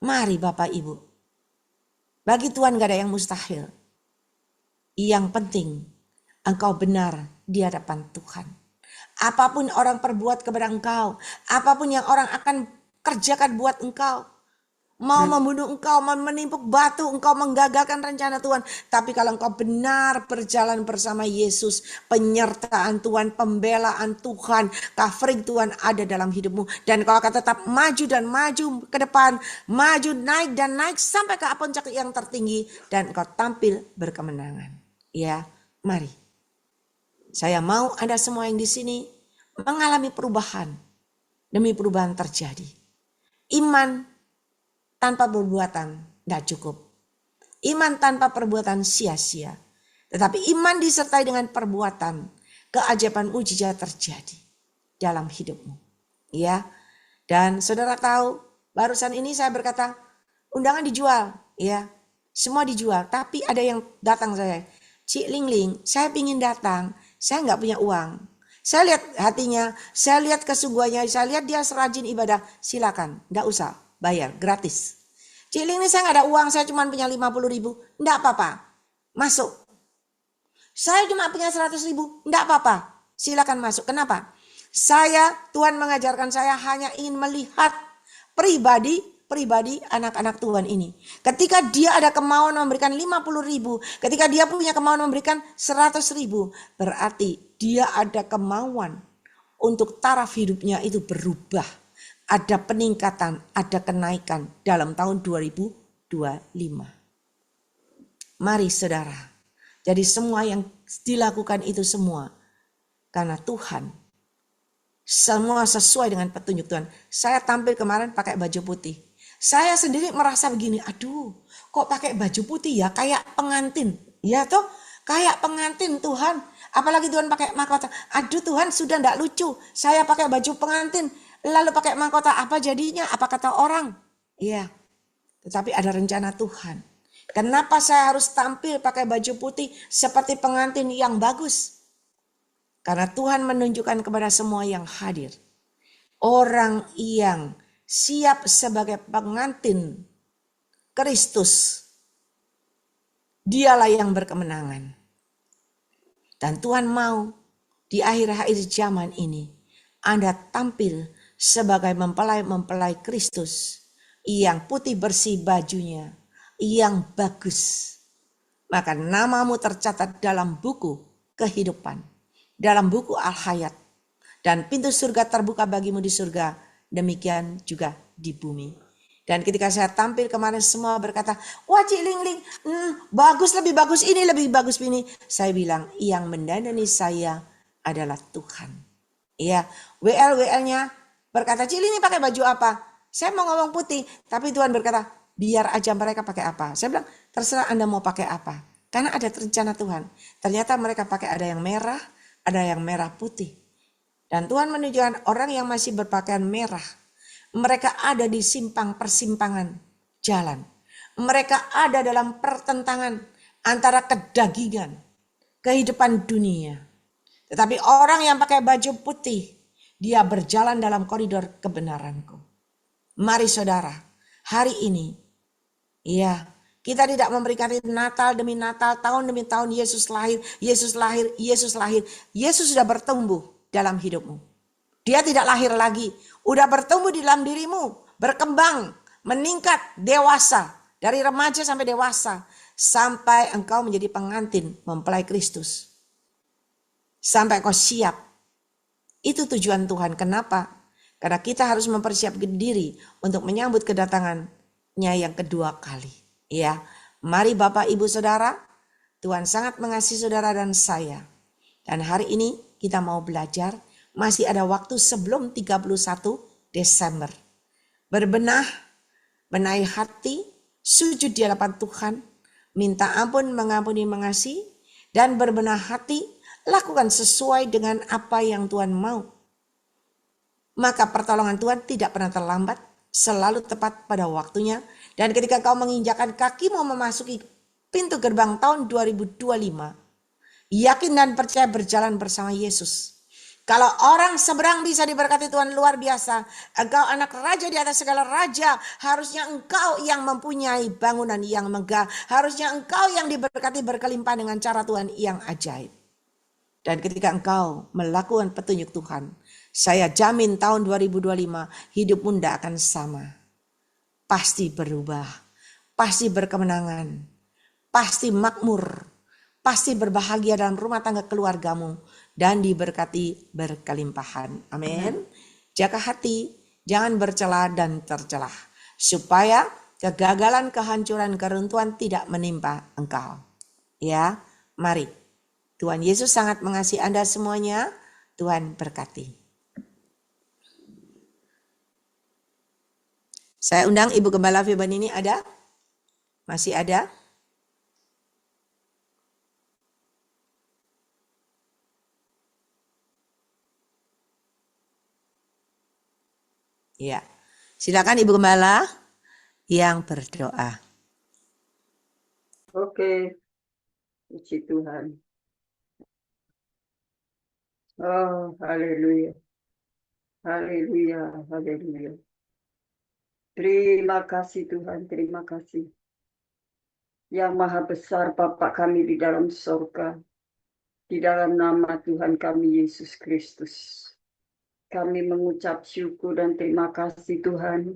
Mari Bapak Ibu. Bagi Tuhan gak ada yang mustahil. Yang penting engkau benar di hadapan Tuhan. Apapun orang perbuat kepada engkau. Apapun yang orang akan kerjakan buat engkau. Mau membunuh engkau, mau menimpuk batu, engkau menggagalkan rencana Tuhan. Tapi kalau engkau benar berjalan bersama Yesus, penyertaan Tuhan, pembelaan Tuhan, covering Tuhan ada dalam hidupmu. Dan kau akan tetap maju dan maju ke depan, maju naik dan naik sampai ke puncak yang tertinggi. Dan engkau tampil berkemenangan. Ya, mari. Saya mau Anda semua yang di sini mengalami perubahan. Demi perubahan terjadi. Iman tanpa perbuatan tidak cukup. Iman tanpa perbuatan sia-sia. Tetapi iman disertai dengan perbuatan, keajaiban mujizat terjadi dalam hidupmu. Ya. Dan saudara tahu, barusan ini saya berkata, undangan dijual, ya. Semua dijual, tapi ada yang datang saya. Cik Ling, saya ingin datang, saya nggak punya uang. Saya lihat hatinya, saya lihat kesungguhannya, saya lihat dia serajin ibadah. Silakan, nggak usah bayar, gratis. Ciling ini saya nggak ada uang, saya cuma punya 50.000. Nggak apa-apa, masuk. Saya cuma punya 100.000, nggak apa-apa, silakan masuk. Kenapa? Tuhan mengajarkan saya hanya ingin melihat pribadi anak-anak Tuhan ini. Ketika dia ada kemauan memberikan 50.000, ketika dia punya kemauan memberikan 100.000, berarti dia ada kemauan untuk taraf hidupnya itu berubah. Ada peningkatan, ada kenaikan dalam tahun 2025. Mari saudara, jadi semua yang dilakukan itu semua karena Tuhan. Semua sesuai dengan petunjuk Tuhan. Saya tampil kemarin pakai baju putih. Saya sendiri merasa begini, aduh kok pakai baju putih ya, kayak pengantin. Ya toh, kayak pengantin Tuhan. Apalagi Tuhan pakai mahkota. Aduh Tuhan, sudah tidak lucu. Saya pakai baju pengantin. Lalu pakai mahkota, apa jadinya? Apa kata orang? Iya. Tetapi ada rencana Tuhan. Kenapa saya harus tampil pakai baju putih seperti pengantin yang bagus? Karena Tuhan menunjukkan kepada semua yang hadir. Orang yang siap sebagai pengantin Kristus. Dialah yang berkemenangan. Dan Tuhan mau di akhir-akhir zaman ini Anda tampil sebagai mempelai Kristus yang putih bersih bajunya, yang bagus. Maka namamu tercatat dalam buku kehidupan, dalam buku Al-Hayat. Dan pintu surga terbuka bagimu di surga, demikian juga di bumi. Dan ketika saya tampil kemarin semua berkata, wah Cik Ling, bagus, lebih bagus ini, lebih bagus ini. Saya bilang, yang mendandani saya adalah Tuhan. Ya, WL-nya berkata, Cili ini pakai baju apa? Saya mau ngomong putih. Tapi Tuhan berkata, biar aja mereka pakai apa. Saya bilang, terserah Anda mau pakai apa. Karena ada rencana Tuhan. Ternyata mereka pakai ada yang merah, ada yang merah putih. Dan Tuhan menunjukkan orang yang masih berpakaian merah. Mereka ada di persimpangan jalan. Mereka ada dalam pertentangan antara kedagingan, kehidupan dunia. Tetapi orang yang pakai baju putih, dia berjalan dalam koridor kebenaranku. Mari saudara, hari ini, ya, kita tidak memberikan Natal demi Natal, tahun demi tahun Yesus lahir, Yesus lahir, Yesus lahir. Yesus sudah bertumbuh dalam hidupmu. Dia tidak lahir lagi, udah bertumbuh di dalam dirimu, berkembang, meningkat, dewasa, dari remaja sampai dewasa. sampai engkau menjadi pengantin mempelai Kristus. Sampai engkau siap. Itu tujuan Tuhan. Kenapa? Karena kita harus mempersiapkan diri untuk menyambut kedatangannya yang kedua kali. Ya, mari Bapak, Ibu, Saudara, Tuhan sangat mengasihi saudara dan saya. Dan hari ini kita mau belajar, masih ada waktu sebelum 31 Desember. Berbenah, benahi hati, sujud di hadapan Tuhan, minta ampun, mengampuni, mengasihi, dan berbenah hati, lakukan sesuai dengan apa yang Tuhan mau. Maka pertolongan Tuhan tidak pernah terlambat, selalu tepat pada waktunya. Dan ketika kau menginjakkan kakimu memasuki pintu gerbang tahun 2025, yakin dan percaya berjalan bersama Yesus. Kalau orang seberang bisa diberkati Tuhan luar biasa, engkau anak raja di atas segala raja, harusnya engkau yang mempunyai bangunan yang megah, harusnya engkau yang diberkati berkelimpahan dengan cara Tuhan yang ajaib. Dan ketika engkau melakukan petunjuk Tuhan, saya jamin tahun 2025 hidupmu tidak akan sama. Pasti berubah, pasti berkemenangan, pasti makmur, pasti berbahagia dalam rumah tangga keluargamu dan diberkati berkelimpahan. Amin. Jaga hati, jangan bercela dan tercelah, supaya kegagalan, kehancuran, keruntuhan tidak menimpa engkau. Ya, mari. Tuhan Yesus sangat mengasihi Anda semuanya. Tuhan berkati. Saya undang Ibu Gembala Firman ini ada? Masih ada? Ya, silakan Ibu Gembala yang berdoa. Oke, puji Tuhan. Oh, haleluya. Haleluya, haleluya. Terima kasih Tuhan, terima kasih. Yang Maha Besar Bapa kami di dalam surga, di dalam nama Tuhan kami Yesus Kristus. Kami mengucap syukur dan terima kasih Tuhan.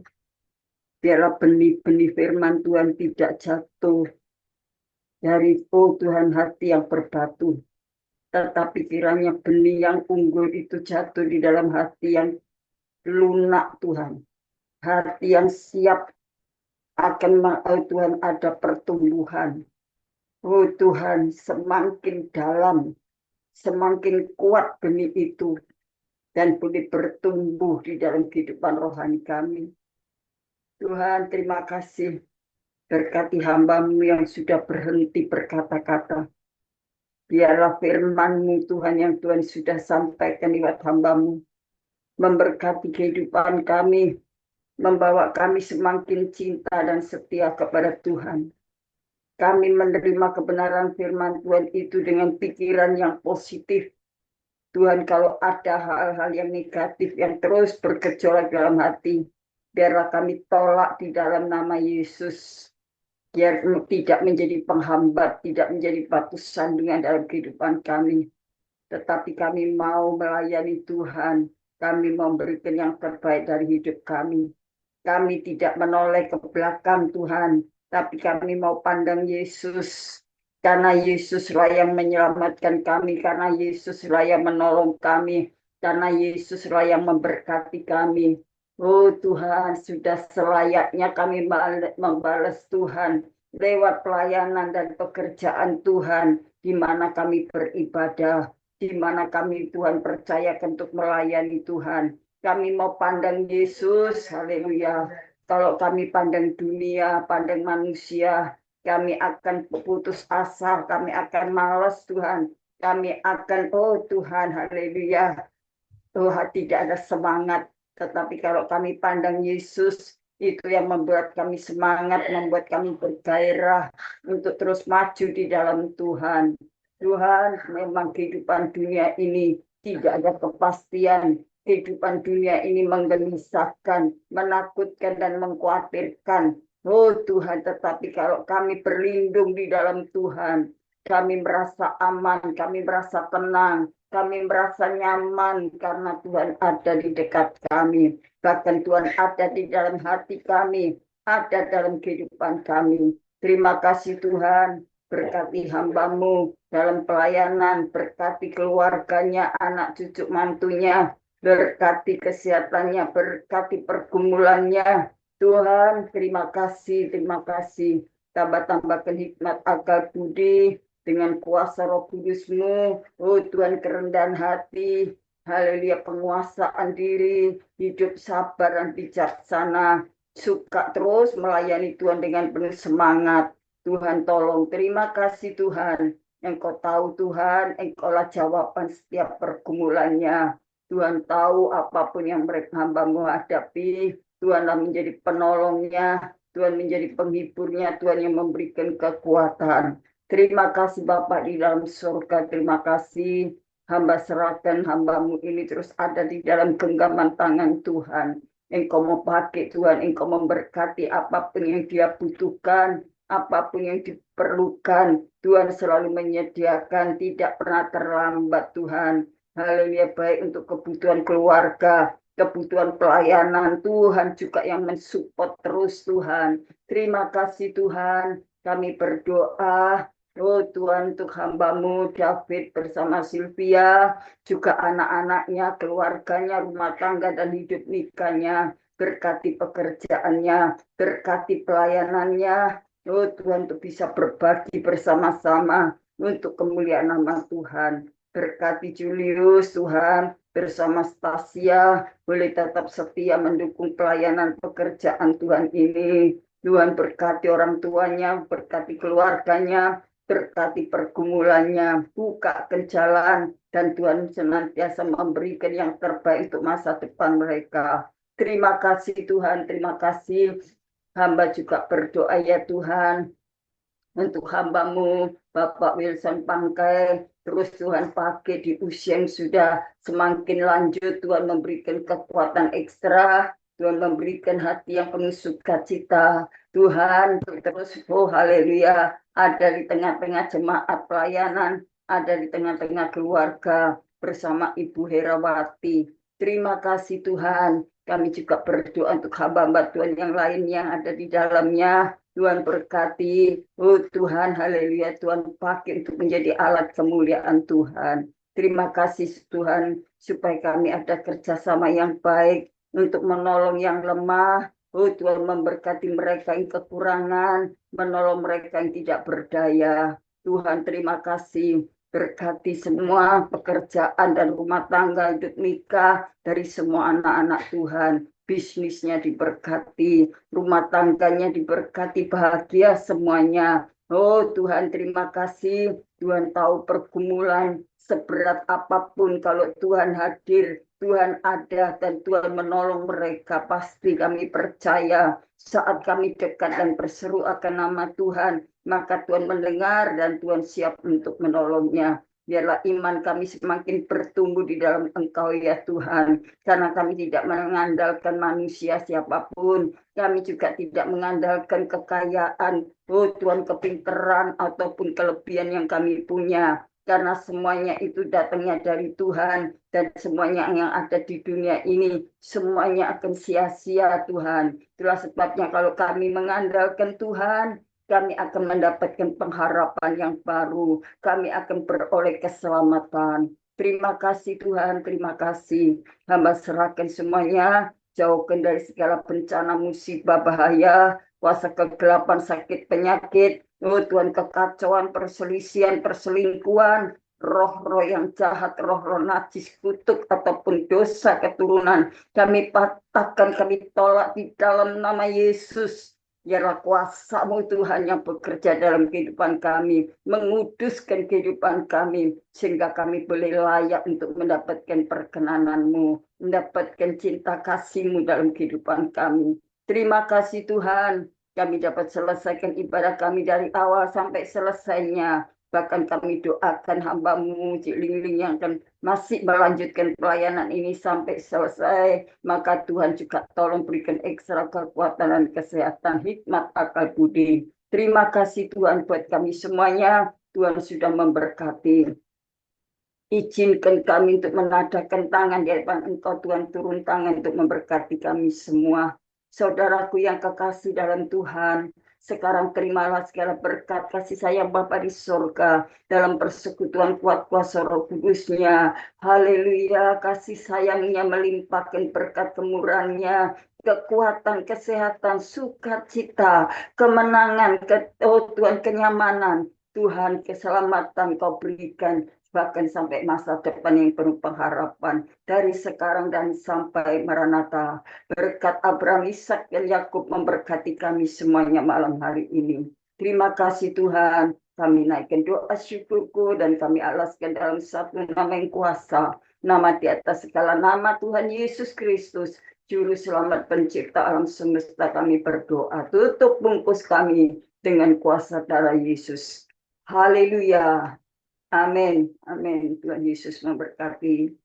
Biarlah benih-benih firman Tuhan tidak jatuh dari Tuhan hati yang berbatu. Tetapi kiranya benih yang unggul itu jatuh di dalam hati yang lunak Tuhan. Hati yang siap akan Tuhan ada pertumbuhan. Oh Tuhan, semakin dalam, semakin kuat benih itu. Dan boleh bertumbuh di dalam kehidupan rohani kami. Tuhan, terima kasih. Berkati hamba-Mu yang sudah berhenti berkata-kata. Biarlah firman-Mu Tuhan yang Tuhan sudah sampaikan lewat hamba-Mu. Memberkati kehidupan kami. Membawa kami semakin cinta dan setia kepada Tuhan. Kami menerima kebenaran firman Tuhan itu dengan pikiran yang positif. Tuhan, kalau ada hal-hal yang negatif yang terus bergejolak dalam hati, biarlah kami tolak di dalam nama Yesus. Biar tidak menjadi penghambat, tidak menjadi batu sandungan dalam kehidupan kami. Tetapi kami mau melayani Tuhan. Kami memberikan yang terbaik dari hidup kami. Kami tidak menoleh ke belakang Tuhan, tapi kami mau pandang Yesus. Karena Yesuslah yang menyelamatkan kami, karena Yesuslah yang menolong kami, karena Yesuslah yang memberkati kami. Oh Tuhan, sudah selayaknya kami membalas Tuhan lewat pelayanan dan pekerjaan Tuhan, di mana kami beribadah, di mana kami Tuhan percayakan untuk melayani Tuhan. Kami mau pandang Yesus, haleluya. Kalau kami pandang dunia, pandang manusia, kami akan putus asa, kami akan malas Tuhan. Kami akan, oh Tuhan, haleluya. Tuhan tidak ada semangat. Tetapi kalau kami pandang Yesus, itu yang membuat kami semangat, membuat kami bergairah untuk terus maju di dalam Tuhan. Tuhan, memang kehidupan dunia ini tidak ada kepastian. Kehidupan dunia ini menggelisahkan, menakutkan, dan mengkhawatirkan. Oh Tuhan, tetapi kalau kami berlindung di dalam Tuhan, kami merasa aman, kami merasa tenang, kami merasa nyaman karena Tuhan ada di dekat kami. Bahkan Tuhan ada di dalam hati kami, ada dalam kehidupan kami. Terima kasih Tuhan, berkati hamba-Mu dalam pelayanan, berkati keluarganya, anak cucu mantunya, berkati kesehatannya, berkati pergumulannya. Tuhan, terima kasih, terima kasih. Tambah-tambahkan hikmat akal budi dengan kuasa Roh Kudus-Mu. Oh Tuhan, kerendahan hati, haleluya, penguasaan diri, hidup sabar dan bijaksana, suka terus melayani Tuhan dengan penuh semangat. Tuhan tolong, terima kasih Tuhan. Engkau tahu Tuhan, Engkaulah jawaban setiap pergumulannya. Tuhan tahu apapun yang mereka hamba-Mu hadapi, Tuhanlah menjadi penolongnya, Tuhan menjadi penghiburnya, Tuhan yang memberikan kekuatan. Terima kasih Bapak di dalam surga, terima kasih. Hamba serahkan hamba-Mu ini terus ada di dalam genggaman tangan Tuhan. Engkau mau pakai Tuhan, Engkau memberkati apapun yang dia butuhkan, apapun yang diperlukan. Tuhan selalu menyediakan, tidak pernah terlambat Tuhan. Haleluya, baik untuk kebutuhan keluarga, kebutuhan pelayanan, Tuhan juga yang mensupport terus Tuhan. Terima kasih Tuhan, kami berdoa. Oh Tuhan, untuk hamba-Mu David bersama Sylvia, juga anak-anaknya, keluarganya, rumah tangga dan hidup nikahnya, berkati pekerjaannya, berkati pelayanannya. Oh Tuhan, untuk bisa berbagi bersama-sama untuk kemuliaan nama Tuhan. Berkati Julius Tuhan, bersama Stasia, boleh tetap setia mendukung pelayanan pekerjaan Tuhan ini. Tuhan berkati orang tuanya, berkati keluarganya, berkati pergumulannya, bukakan jalan, dan Tuhan senantiasa memberikan yang terbaik untuk masa depan mereka. Terima kasih Tuhan, terima kasih. Hamba juga berdoa ya Tuhan, untuk hamba-Mu, Bapak Wilson Pangkai, terus Tuhan pakai di usia yang sudah semakin lanjut, Tuhan memberikan kekuatan ekstra, Tuhan memberikan hati yang penuh sukacita, Tuhan terus, oh haleluya, ada di tengah-tengah jemaat pelayanan, ada di tengah-tengah keluarga bersama Ibu Herawati. Terima kasih Tuhan, kami juga berdoa untuk hamba-hamba Tuhan yang lain yang ada di dalamnya. Tuhan berkati, oh Tuhan, haleluya, Tuhan pakai untuk menjadi alat kemuliaan Tuhan. Terima kasih Tuhan, supaya kami ada kerjasama yang baik untuk menolong yang lemah. Oh Tuhan, memberkati mereka yang kekurangan, menolong mereka yang tidak berdaya. Tuhan, terima kasih. Berkati semua pekerjaan dan rumah tangga, hidup nikah dari semua anak-anak Tuhan. Bisnisnya diberkati, rumah tangganya diberkati, bahagia semuanya. Oh Tuhan, terima kasih. Tuhan tahu pergumulan seberat apapun, kalau Tuhan hadir, Tuhan ada, dan Tuhan menolong mereka. Pasti kami percaya saat kami dekat dan berseru akan nama Tuhan, maka Tuhan mendengar dan Tuhan siap untuk menolongnya. Biarlah iman kami semakin bertumbuh di dalam Engkau ya Tuhan. Karena kami tidak mengandalkan manusia siapapun. Kami juga tidak mengandalkan kekayaan, oh Tuhan, kepintaran ataupun kelebihan yang kami punya. Karena semuanya itu datangnya dari Tuhan. Dan semuanya yang ada di dunia ini, semuanya akan sia-sia Tuhan. Itulah sebabnya kalau kami mengandalkan Tuhan, kami akan mendapatkan pengharapan yang baru. Kami akan beroleh keselamatan. Terima kasih Tuhan, terima kasih. Hamba serahkan semuanya, jauhkan dari segala bencana, musibah, bahaya, kuasa kegelapan, sakit, penyakit. Oh Tuhan, kekacauan, perselisihan, perselingkuhan, roh-roh yang jahat, roh-roh najis, kutuk, ataupun dosa keturunan. Kami patahkan, kami tolak di dalam nama Yesus. Biarlah kuasa-Mu Tuhan yang bekerja dalam kehidupan kami, menguduskan kehidupan kami, sehingga kami boleh layak untuk mendapatkan perkenanan-Mu, mendapatkan cinta kasih-Mu dalam kehidupan kami. Terima kasih Tuhan, kami dapat selesaikan ibadah kami dari awal sampai selesainya. Bahkan kami doakan hamba-Mu, Cik Ling-Ling, yang akan masih melanjutkan pelayanan ini sampai selesai. Maka Tuhan juga tolong berikan ekstra kekuatan dan kesehatan, hikmat akal budi. Terima kasih Tuhan buat kami semuanya. Tuhan sudah memberkati. Izinkan kami untuk menadahkan tangan di hadapan Engkau Tuhan, turun tangan untuk memberkati kami semua. Saudaraku yang kekasih dalam Tuhan, Sekarang terimalah segala berkat kasih sayang Bapa di surga dalam persekutuan kuat kuasa Roh Kudus-Nya. Haleluya, kasih sayangnya melimpahkan berkat kemurahan-Nya, kekuatan, kesehatan, sukacita, kemenangan, oh Tuhan, kenyamanan. Tuhan, keselamatan Kau berikan bahkan sampai masa depan yang penuh pengharapan dari sekarang dan sampai Maranatha. Berkat Abraham, Ishak dan Yakub memberkati kami semuanya malam hari ini. Terima kasih Tuhan. Kami naikkan doa syukurku dan kami alaskan dalam satu nama yang kuasa. Nama di atas segala nama, Tuhan Yesus Kristus, Juru Selamat Pencipta alam semesta, kami berdoa. Tutup bungkus kami dengan kuasa darah Yesus. Haleluya. Amin. Amin. Tuhan Yesus memberkati.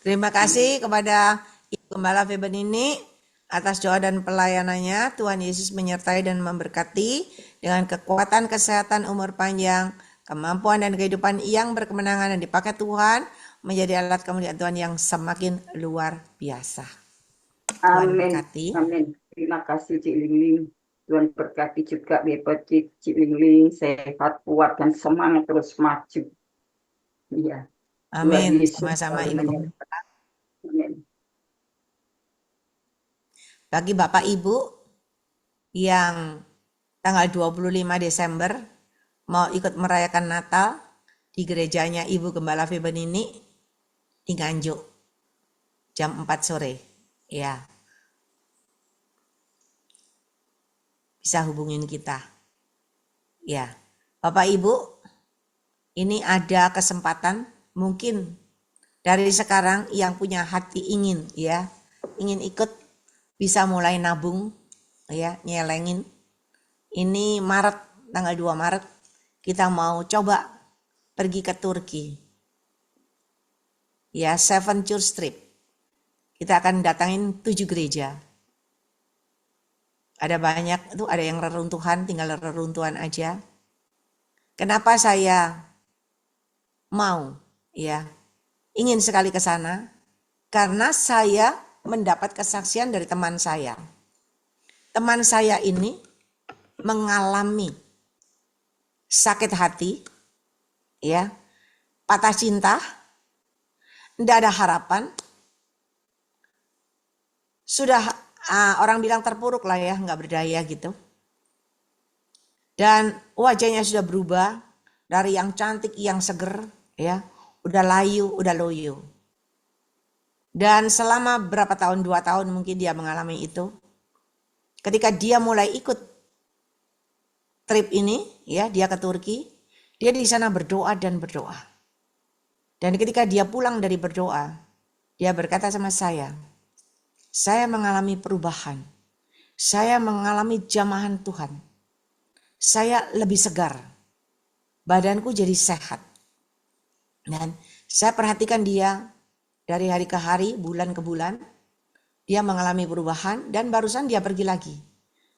Terima kasih kepada Ibu Gembala Febenini atas doa dan pelayanannya. Tuhan Yesus menyertai dan memberkati dengan kekuatan, kesehatan, umur panjang, kemampuan dan kehidupan yang berkemenangan dan dipakai Tuhan menjadi alat kemuliaan Tuhan yang semakin luar biasa. Tuhan Amin. berkati. Amin. Terima kasih Cik Lingling. Tuhan berkati juga Bapak Cik Lingling, sehat, kuat, dan semangat terus maju. Iya. Amin. Sama-sama Ibu. Amin. Bagi Bapak Ibu yang tanggal 25 Desember mau ikut merayakan Natal di gerejanya Ibu Gembala Febenini di Nganjuk jam 4 sore. Ya. Bisa hubungin kita. Ya. Bapak Ibu, ini ada kesempatan mungkin dari sekarang yang punya hati ingin ikut bisa mulai nabung ya, nyelengin. Ini Maret, tanggal 2 Maret kita mau coba pergi ke Turki. Ya, 7 church trip. Kita akan datangin 7 gereja. Ada banyak, itu ada yang reruntuhan, tinggal reruntuhan aja. Kenapa saya mau ingin sekali ke sana? Karena saya mendapat kesaksian dari teman saya. Teman saya ini mengalami sakit hati, patah cinta, tidak ada harapan, sudah orang bilang terpuruk lah ya, nggak berdaya gitu. Dan wajahnya sudah berubah dari yang cantik, yang seger, udah layu, udah loyo. Dan selama berapa tahun, 2 tahun mungkin dia mengalami itu. Ketika dia mulai ikut trip ini, dia ke Turki, dia di sana berdoa dan berdoa. Dan ketika dia pulang dari berdoa, dia berkata sama saya mengalami perubahan. Saya mengalami jamahan Tuhan. Saya lebih segar. Badanku jadi sehat. Dan saya perhatikan dia dari hari ke hari, bulan ke bulan. Dia mengalami perubahan dan barusan dia pergi lagi.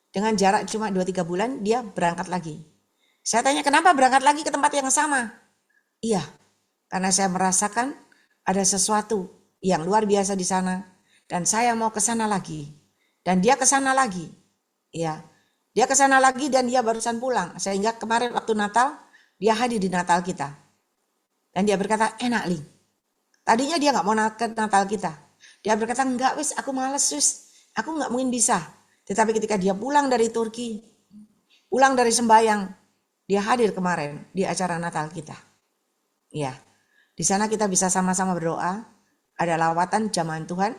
Dengan jarak cuma 2-3 bulan dia berangkat lagi. Saya tanya kenapa berangkat lagi ke tempat yang sama? Iya, karena saya merasakan ada sesuatu yang luar biasa di sana. Dan saya mau ke sana lagi. Dan dia ke sana lagi. Dia ke sana lagi dan dia barusan pulang. Sehingga kemarin waktu Natal, dia hadir di Natal kita. Dan dia berkata, enak Ling. Tadinya dia gak mau ke Natal kita. Dia berkata, enggak wis, aku males wis. Aku gak mungkin bisa. Tetapi ketika dia pulang dari Turki, pulang dari sembahyang, dia hadir kemarin di acara Natal kita. Di sana kita bisa sama-sama berdoa. Ada lawatan jamahan Tuhan.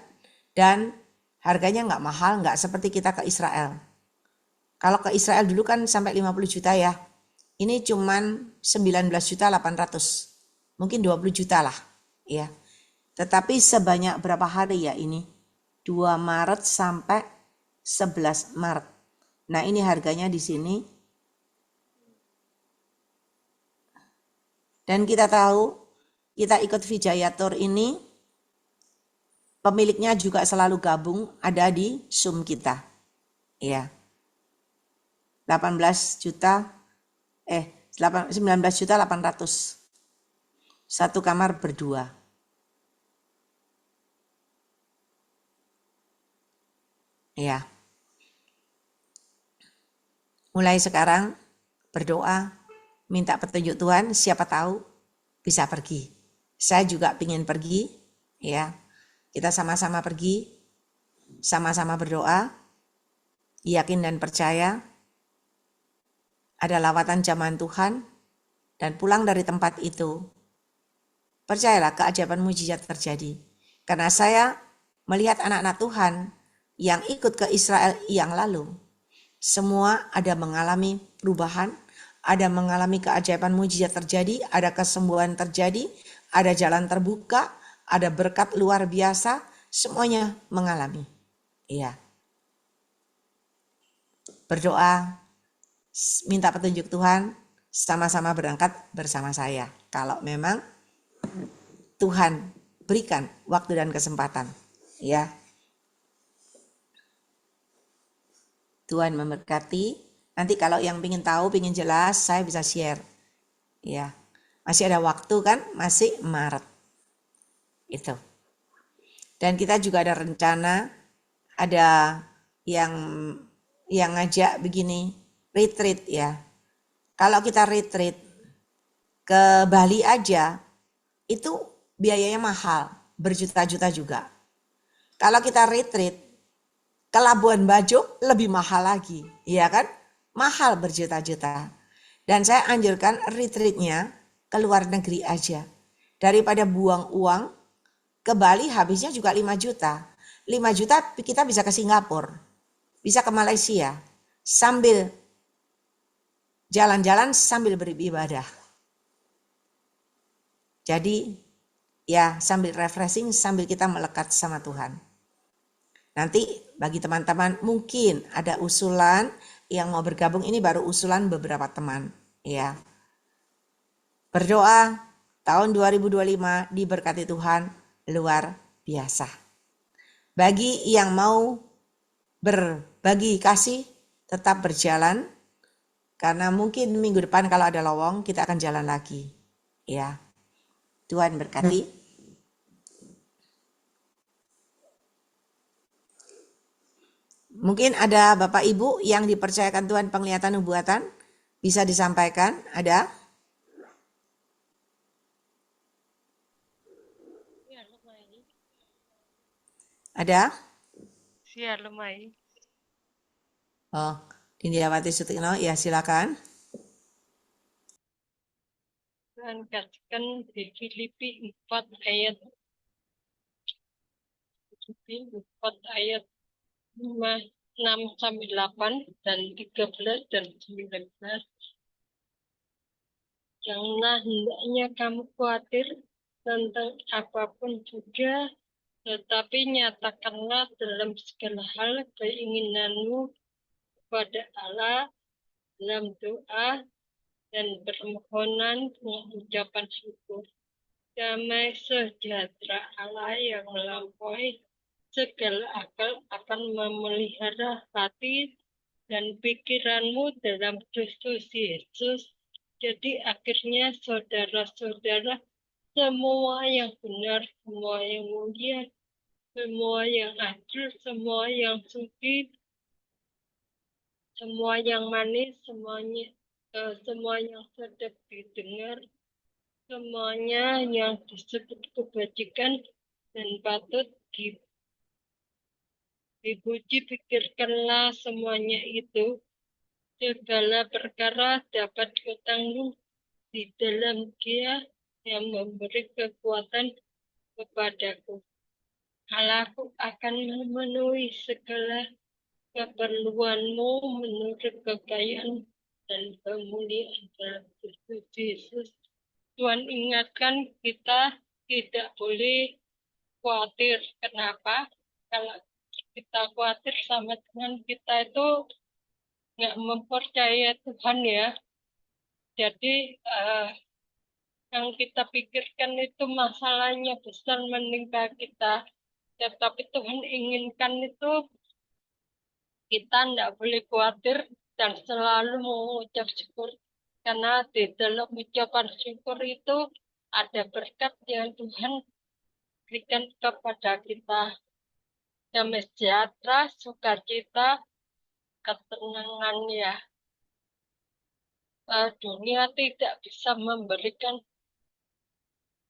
Dan harganya gak mahal, gak seperti kita ke Israel. Kalau ke Israel dulu kan sampai 50 juta ya. Ini cuman 19.800.000. Mungkin 20 juta lah. Tetapi sebanyak berapa hari ya ini? 2 Maret sampai 11 Maret. Nah ini harganya di sini. Dan kita tahu, kita ikut Vijaya Tour ini, pemiliknya juga selalu gabung ada di Zoom kita. 19.800.000. Satu kamar berdua. Ya, mulai sekarang berdoa, minta petunjuk Tuhan, siapa tahu bisa pergi. Saya juga ingin pergi, ya. Kita sama-sama pergi, sama-sama berdoa, yakin dan percaya ada lawatan zaman Tuhan, dan pulang dari tempat itu, percayalah keajaiban mujizat terjadi. Karena saya melihat anak-anak Tuhan yang ikut ke Israel yang lalu, semua ada mengalami perubahan, ada mengalami keajaiban mujizat terjadi, ada kesembuhan terjadi, ada jalan terbuka, ada berkat luar biasa, semuanya mengalami. Iya. Berdoa, minta petunjuk Tuhan, sama-sama berangkat bersama saya. Kalau memang Tuhan berikan waktu dan kesempatan, ya. Tuhan memberkati. Nanti kalau yang ingin tahu, ingin jelas, saya bisa share. Ya, masih ada waktu kan? Masih Maret. Itu. Dan kita juga ada rencana, ada yang ngajak begini, retreat ya. Kalau kita retreat ke Bali aja, itu biayanya mahal, berjuta-juta juga. Kalau kita retreat ke Labuan Bajo lebih mahal lagi, ya kan? Mahal berjuta-juta. Dan saya anjurkan retreatnya ke luar negeri aja. Daripada buang uang, ke Bali habisnya juga 5 juta. 5 juta kita bisa ke Singapura, bisa ke Malaysia, sambil jalan-jalan sambil beribadah. Jadi ya sambil refreshing, sambil kita melekat sama Tuhan. Nanti bagi teman-teman mungkin ada usulan yang mau bergabung, ini baru usulan beberapa teman ya. Berdoa tahun 2025 diberkati Tuhan luar biasa. Bagi yang mau berbagi kasih tetap berjalan, karena mungkin minggu depan kalau ada lowong kita akan jalan lagi ya. Tuhan berkati. Mungkin ada Bapak Ibu yang dipercayakan Tuhan penglihatan nubuatan, bisa disampaikan? Ada? Ada? Shalom Mai. Oh, Dindiawati Sutikno, ya silakan. Tuhan katakan di Filipi 4 ayat 6 sampai 8 dan 13 dan 19. Janganlah hendaknya kamu khawatir tentang apapun juga, tetapi nyatakanlah dalam segala hal keinginanmu kepada Allah dalam doa dan permohonan dengan ucapan syukur. Damai sejahtera Allah yang melampaui segala akal akan memelihara hati dan pikiranmu dalam Kristus Yesus. Jadi akhirnya saudara-saudara, semua yang benar, semua yang mulia, semua yang adil, semua yang suci, semua yang manis, semua yang sedap didengar, semuanya yang disebut kebajikan dan patut dipuji, pikirkanlah semuanya itu. Segala perkara dapat kutanggung di dalam Dia yang memberi kekuatan kepadaku. Allahku akan memenuhi segala keperluanmu menurut kekayaan dan kemuliaan dalam Kristus Yesus. Tuhan ingatkan kita tidak boleh khawatir. Kenapa? Kalau kita khawatir sama dengan kita itu nggak mempercayai Tuhan ya. Jadi yang kita pikirkan itu masalahnya besar menimpa kita. Tetapi Tuhan inginkan itu kita tidak boleh khawatir dan selalu mengucap syukur. Karena di dalam ucapan syukur itu ada berkat yang Tuhan berikan kepada kita. damai sejahtera, sukacita, ketenangan ya. Dunia tidak bisa memberikan,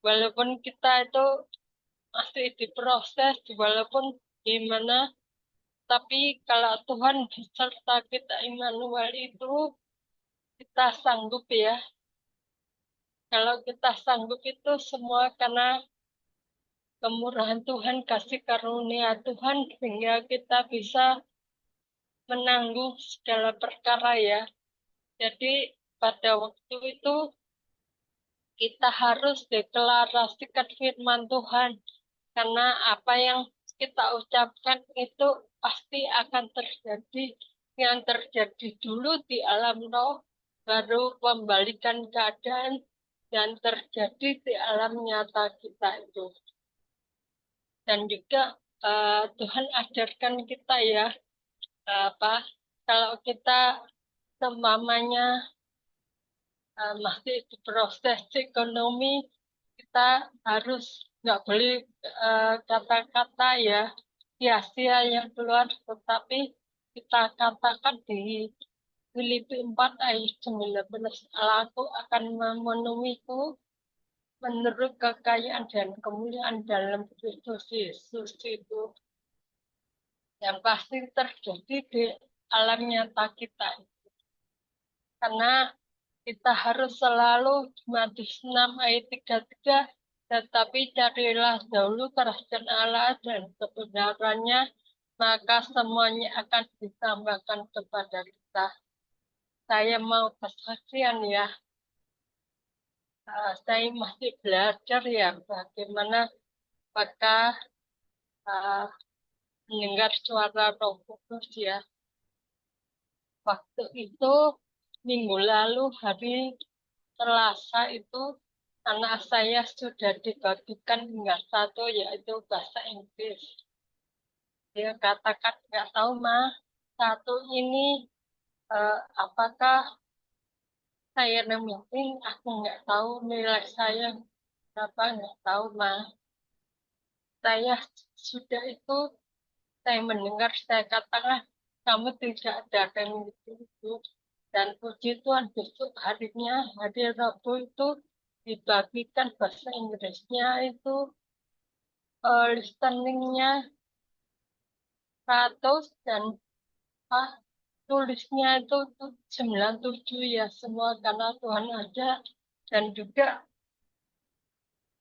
walaupun kita itu masih diproses, walaupun gimana, tapi kalau Tuhan beserta kita, Immanuel itu, kita sanggup ya. Kalau kita sanggup itu semua karena kemurahan Tuhan, kasih karunia Tuhan, sehingga kita bisa menanggung segala perkara ya. Jadi pada waktu itu kita harus deklarasikan firman Tuhan, karena apa yang kita ucapkan itu pasti akan terjadi. Yang terjadi dulu di alam roh, baru membalikan keadaan dan terjadi di alam nyata kita itu. Dan juga Tuhan ajarkan kita ya, kalau kita seumpamanya masih di proses ekonomi, kita harus nggak boleh kata-kata ya sia-sia yang keluar, tetapi kita katakan di Filipi 4 ayat 19, Allahku akan memenuhiku menurut kekayaan dan kemuliaan dalam Kristus Yesus. Itu yang pasti terjadi di alam nyata kita. Karena kita harus selalu Matius 6 ayat 33, tetapi carilah dahulu kerajaan Allah dan kebenarannya, maka semuanya akan ditambahkan kepada kita. Saya mau kesaksian ya. Saya masih belajar ya bagaimana apakah mendengar suara Roh Kudus ya. Waktu itu minggu lalu hari Selasa itu anak saya sudah dibagikan tinggal satu, yaitu bahasa Inggris. Dia katakan, nggak tahu Ma, satu ini apakah saya namain, aku nggak tahu nilai saya berapa, nggak tahu Ma. Saya sudah itu, saya mendengar, saya katakan, kamu tidak ada yang itu. Dan puji Tuhan, besok harinya, hari Rabu itu dibagikan bahasa Inggrisnya itu listeningnya 100 dan tulisnya itu 97 ya, semua karena Tuhan ada. Dan juga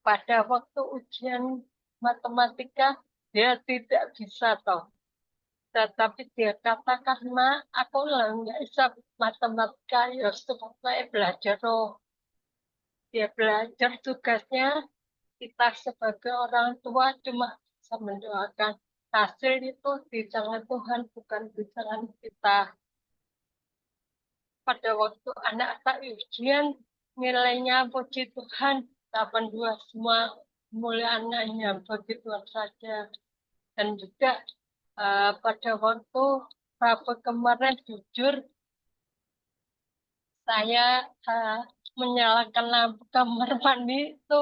pada waktu ujian matematika dia tidak bisa toh, tetapi dia katakan, Ma, aku nggak bisa matematika ya, supaya belajar roh. Dia belajar, tugasnya kita sebagai orang tua cuma bisa mendoakan. Hasil itu di tangan Tuhan, bukan di tangan kita. Pada waktu anak tak ujian, nilainya puji Tuhan, 82 semua, mulai anaknya, bagi Tuhan saja. Dan juga pada waktu Rabu kemarin, jujur, saya menyalakan lampu kamar mandi itu,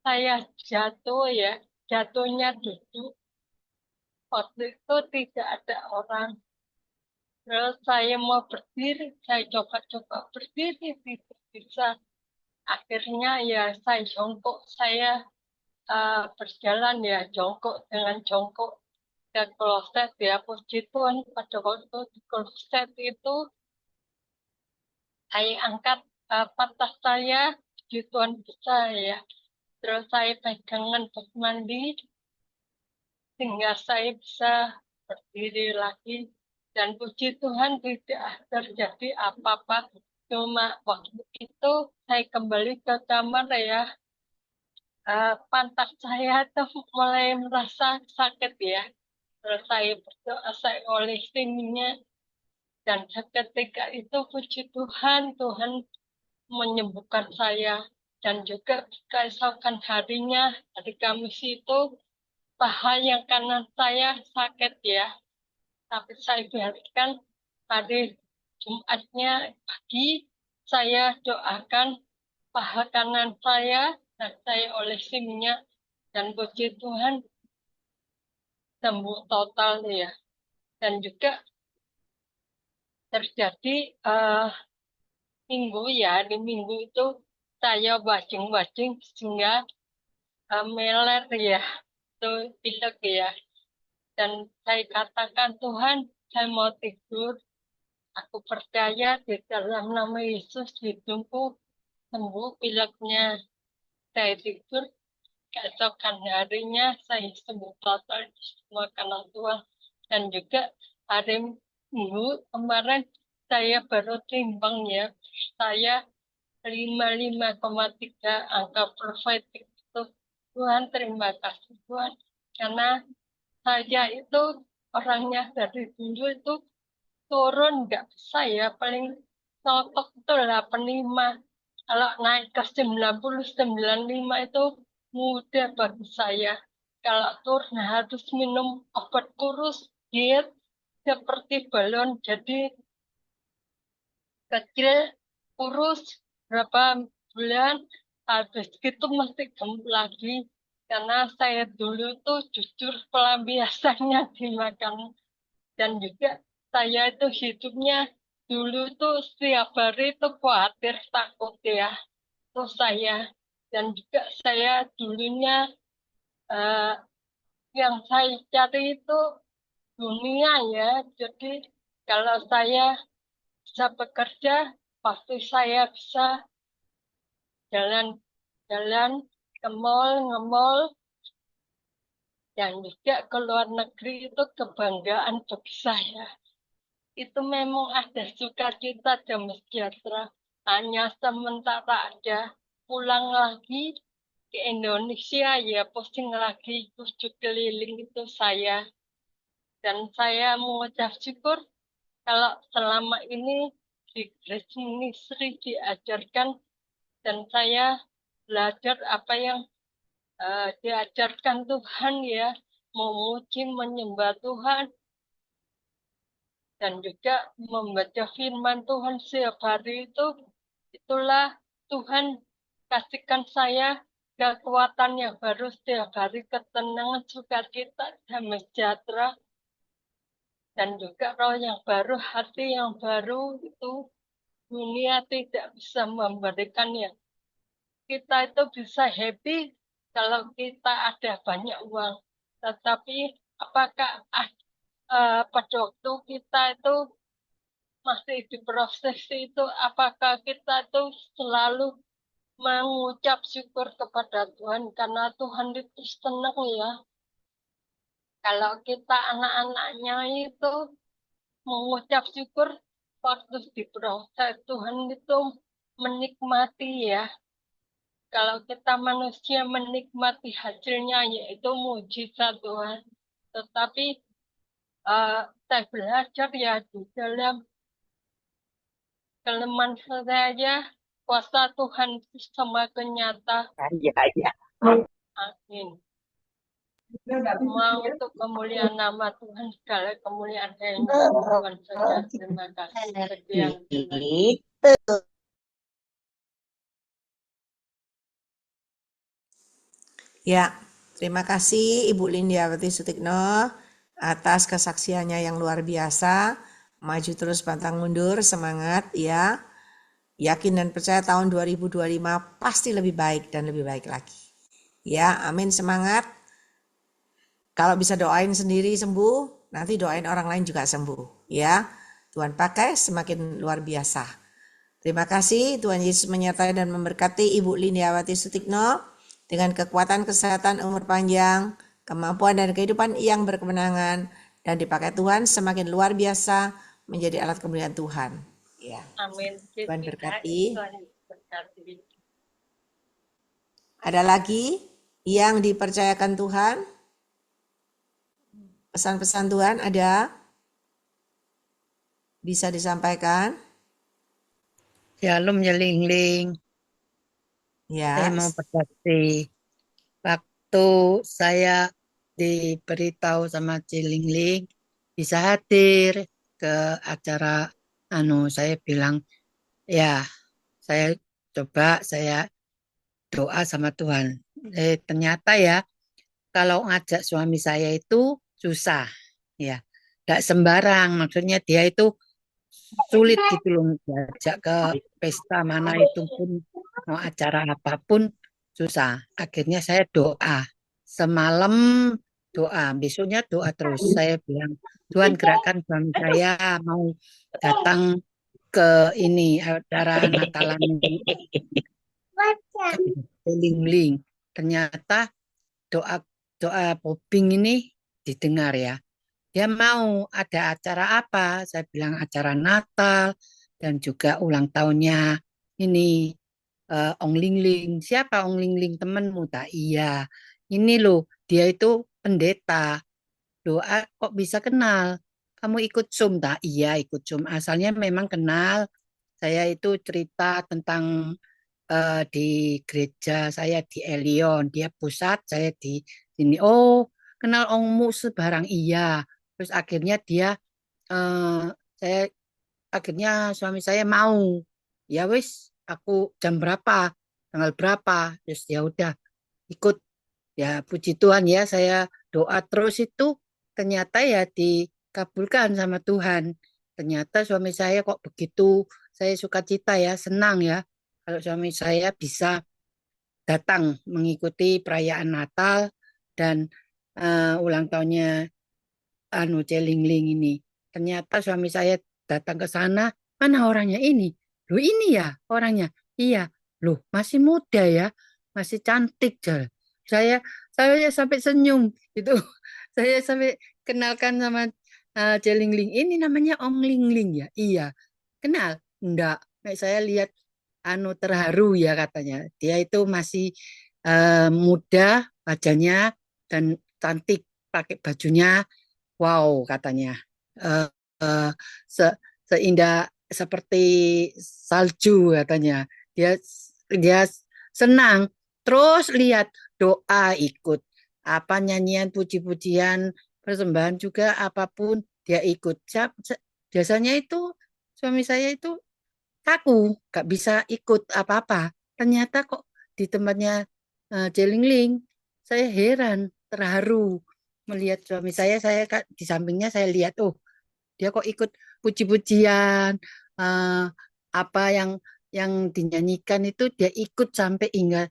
saya jatuh ya, jatuhnya duduk. Waktu itu tidak ada orang. Terus saya mau berdiri, saya coba-coba berdiri, tidak bisa. Akhirnya ya saya jongkok, saya berjalan ya jongkok dengan jongkok dan kloset ya, puji Tuhan. Pada waktu di kloset itu saya angkat pantat saya, puji Tuhan bisa ya. Terus saya pegangan bak mandi sehingga saya bisa berdiri lagi. Dan puji Tuhan tidak terjadi apa-apa. Cuma waktu itu saya kembali ke kamar ya, pantat saya tuh mulai merasa sakit ya. Terus saya berdoa, saya olesinya. Dan seketika itu puji Tuhan, Tuhan menyembuhkan saya. Dan juga keesokan harinya, hari Kamis itu, paha yang kanan saya sakit ya. Tapi saya biarkan hari Jumatnya pagi, saya doakan paha kanan saya dan saya olesi minyak. Dan puji Tuhan, sembuh total ya. Dan juga terjadi minggu ya, di minggu itu saya wajing-wajing sehingga meler ya, itu pilek ya. Dan saya katakan, Tuhan, saya mau tidur. Aku percaya di dalam nama Yesus hidupku sembuh pileknya. Saya tidur, keesokan harinya saya sembuh total di semua kanan Tuhan. Dan juga hari Minggu kemarin saya baru timbang ya. Saya 55,3 angka profetik itu. Tuhan, terima kasih Tuhan. Karena saya itu orangnya dari dulu itu turun nggak bisa ya, paling totok itu 85. Kalau naik ke 90, 95 itu mudah bagi saya. Kalau turun harus minum obat kurus, diet seperti balon, jadi kecil, kurus, berapa bulan, habis itu mesti gemuk lagi. Karena saya dulu tuh jujur pelampiasannya dimakan. Dan juga saya itu hidupnya dulu tuh setiap hari itu khawatir, takut ya. Tuh saya. Dan juga saya dulunya yang saya cari itu dunia ya. Jadi kalau saya bisa bekerja, pasti saya bisa jalan-jalan ke mall, nge-mall, dan juga ke luar negeri itu kebanggaan bagi saya. Itu memang ada sukacita dan sejahtera. Hanya sementara aja pulang lagi ke Indonesia ya pusing lagi tujuh keliling itu saya. Dan saya mengucap syukur kalau selama ini di Grace Ministry diajarkan dan saya belajar apa yang diajarkan Tuhan ya, memuji, menyembah Tuhan, dan juga membaca firman Tuhan setiap hari itu. Itulah Tuhan kasihkan saya kekuatan yang baru setiap hari, ketenangan, sukacita, damai sejahtera, dan juga roh yang baru, hati yang baru. Itu dunia tidak bisa memberikannya. Kita itu bisa happy kalau kita ada banyak uang, tetapi apakah pada waktu kita itu masih diproses itu, apakah kita itu selalu mengucap syukur kepada Tuhan, karena Tuhan itu senang ya. Kalau kita anak-anaknya itu mengucap syukur waktu diproses, Tuhan itu menikmati ya. Kalau kita manusia menikmati hasilnya, yaitu mujizat Tuhan. Tetapi saya belajar ya di dalam kelemahan saya, kuasa Tuhan itu semakin nyata. Iya, iya. Amin. Semua untuk kemuliaan nama Tuhan, segala kemuliaan hanya Tuhan saja. Terima kasih. Sekian. Gitu. Ya, terima kasih Ibu Lindiawati Sutikno atas kesaksiannya yang luar biasa. Maju terus pantang mundur, semangat ya. Yakin dan percaya tahun 2025 pasti lebih baik dan lebih baik lagi. Ya, amin, semangat. Kalau bisa doain sendiri sembuh, nanti doain orang lain juga sembuh. Ya, Tuhan pakai semakin luar biasa. Terima kasih, Tuhan Yesus menyertai dan memberkati Ibu Lindiawati Sutikno dengan kekuatan, kesehatan, umur panjang, kemampuan dan kehidupan yang berkemenangan, dan dipakai Tuhan semakin luar biasa menjadi alat kemuliaan Tuhan. Ya. Amin. Tuhan berkati. Tuhan berkati. Ada lagi yang dipercayakan Tuhan? Pesan-pesan Tuhan ada? Bisa disampaikan? Shalom ya Ling-Ling. Ya. Saya mau berbakti. Waktu saya diberitahu sama Ciling-Ling bisa hadir ke acara saya bilang ya saya coba saya doa sama Tuhan. Ternyata ya kalau ngajak suami saya itu susah ya. Tidak sembarang, maksudnya dia itu sulit gitu loh diajak ke pesta mana itu pun mau acara apapun susah. Akhirnya saya doa semalam, doa besoknya doa terus. Saya bilang Tuhan gerakkan suami saya mau datang ke ini acara Natalan Lingling. Ternyata doa doa Poping ini didengar ya. Dia mau ada acara apa? Saya bilang acara Natal dan juga ulang tahunnya ini Ong Ling Ling. Siapa Ong Ling Ling? Temenmu tak? Iya. Ini loh, dia itu pendeta. Doa kok bisa kenal? Kamu ikut Zoom tak? Iya, ikut Zoom. Asalnya memang kenal. Saya itu cerita tentang di gereja saya di Elion, dia pusat, saya di sini. Oh, kenal Ongmu sebarang iya. Terus akhirnya dia, saya akhirnya suami saya mau, ya wis, aku jam berapa, tanggal berapa, terus ya udah ikut. Ya puji Tuhan ya, saya doa terus itu ternyata ya dikabulkan sama Tuhan. Ternyata suami saya kok begitu, saya sukacita ya, senang ya. Kalau suami saya bisa datang mengikuti perayaan Natal dan ulang tahunnya Celingling ini. Ternyata suami saya datang ke sana, mana orangnya ini? Loh ini ya orangnya. Iya, loh masih muda ya, masih cantik. Saya saya sampai senyum itu. Saya sampai kenalkan sama Celingling. Ini namanya Ong Lingling ya. Iya. Kenal? Enggak. Saya lihat terharu ya katanya. Dia itu masih muda wajahnya dan cantik pakai bajunya. Wow katanya. Eh, eh, se- Seindah seperti salju katanya. Dia dia senang. Terus lihat doa ikut. Apa nyanyian puji-pujian persembahan juga apapun dia ikut. Biasanya itu suami saya itu kaku, gak bisa ikut apa-apa. Ternyata kok di tempatnya Jelingling, saya heran, terharu melihat suami saya di sampingnya saya lihat, oh dia kok ikut puji-pujian, apa yang dinyanyikan itu dia ikut sampai hingga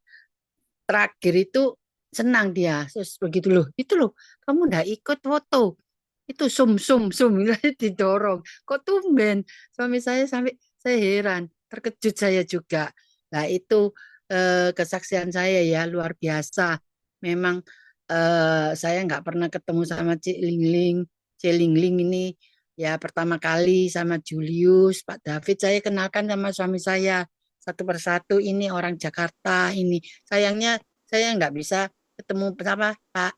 terakhir itu senang dia. Terus begitu loh, itu loh, kamu nggak ikut foto. Itu sum didorong. Kok tumben? Suami saya sampai saya heran, terkejut saya juga. Nah, itu kesaksian saya ya luar biasa. Memang saya nggak pernah ketemu sama Cik Lingling. Cik Lingling ini ya pertama kali sama Julius, Pak David saya kenalkan sama suami saya satu persatu ini orang Jakarta ini. Sayangnya saya nggak bisa ketemu sama Pak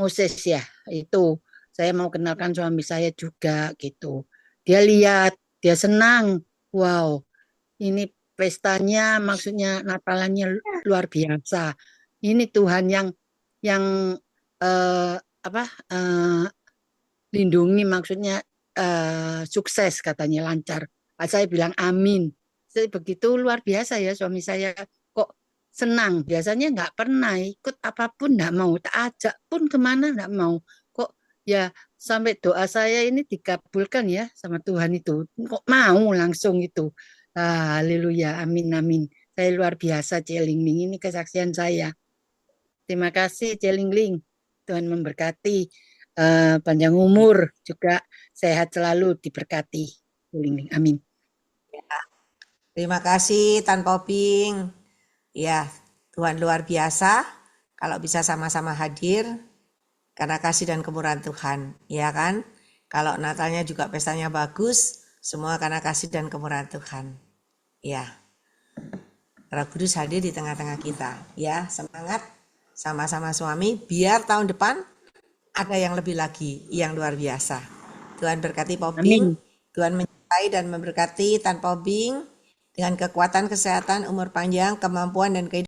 Moses ya itu saya mau kenalkan suami saya juga gitu. Dia lihat, dia senang. Wow, ini pestanya maksudnya Natalannya luar biasa. Ini Tuhan yang apa lindungi maksudnya sukses katanya lancar. Saya bilang amin. Saya begitu luar biasa ya suami saya kok senang. Biasanya nggak pernah ikut apapun nggak mau. Tak ajak pun kemana nggak mau. Kok ya sampai doa saya ini dikabulkan ya sama Tuhan itu. Kok mau langsung itu. Haleluya, amin amin. Saya luar biasa Celingling ini kesaksian saya. Terima kasih Celingling. Tuhan memberkati panjang umur juga sehat selalu diberkati. Celingling, amin. Terima kasih Tan Poping. Ya, Tuhan luar biasa kalau bisa sama-sama hadir karena kasih dan kemurahan Tuhan, ya kan? Kalau Natalnya juga pestanya bagus, semua karena kasih dan kemurahan Tuhan. Ya. Roh Kudus hadir di tengah-tengah kita, ya. Semangat sama-sama suami biar tahun depan ada yang lebih lagi yang luar biasa. Tuhan berkati Poping, Tuhan menyertai dan memberkati Tan Poping dengan kekuatan, kesehatan, umur panjang, kemampuan dan kehidupan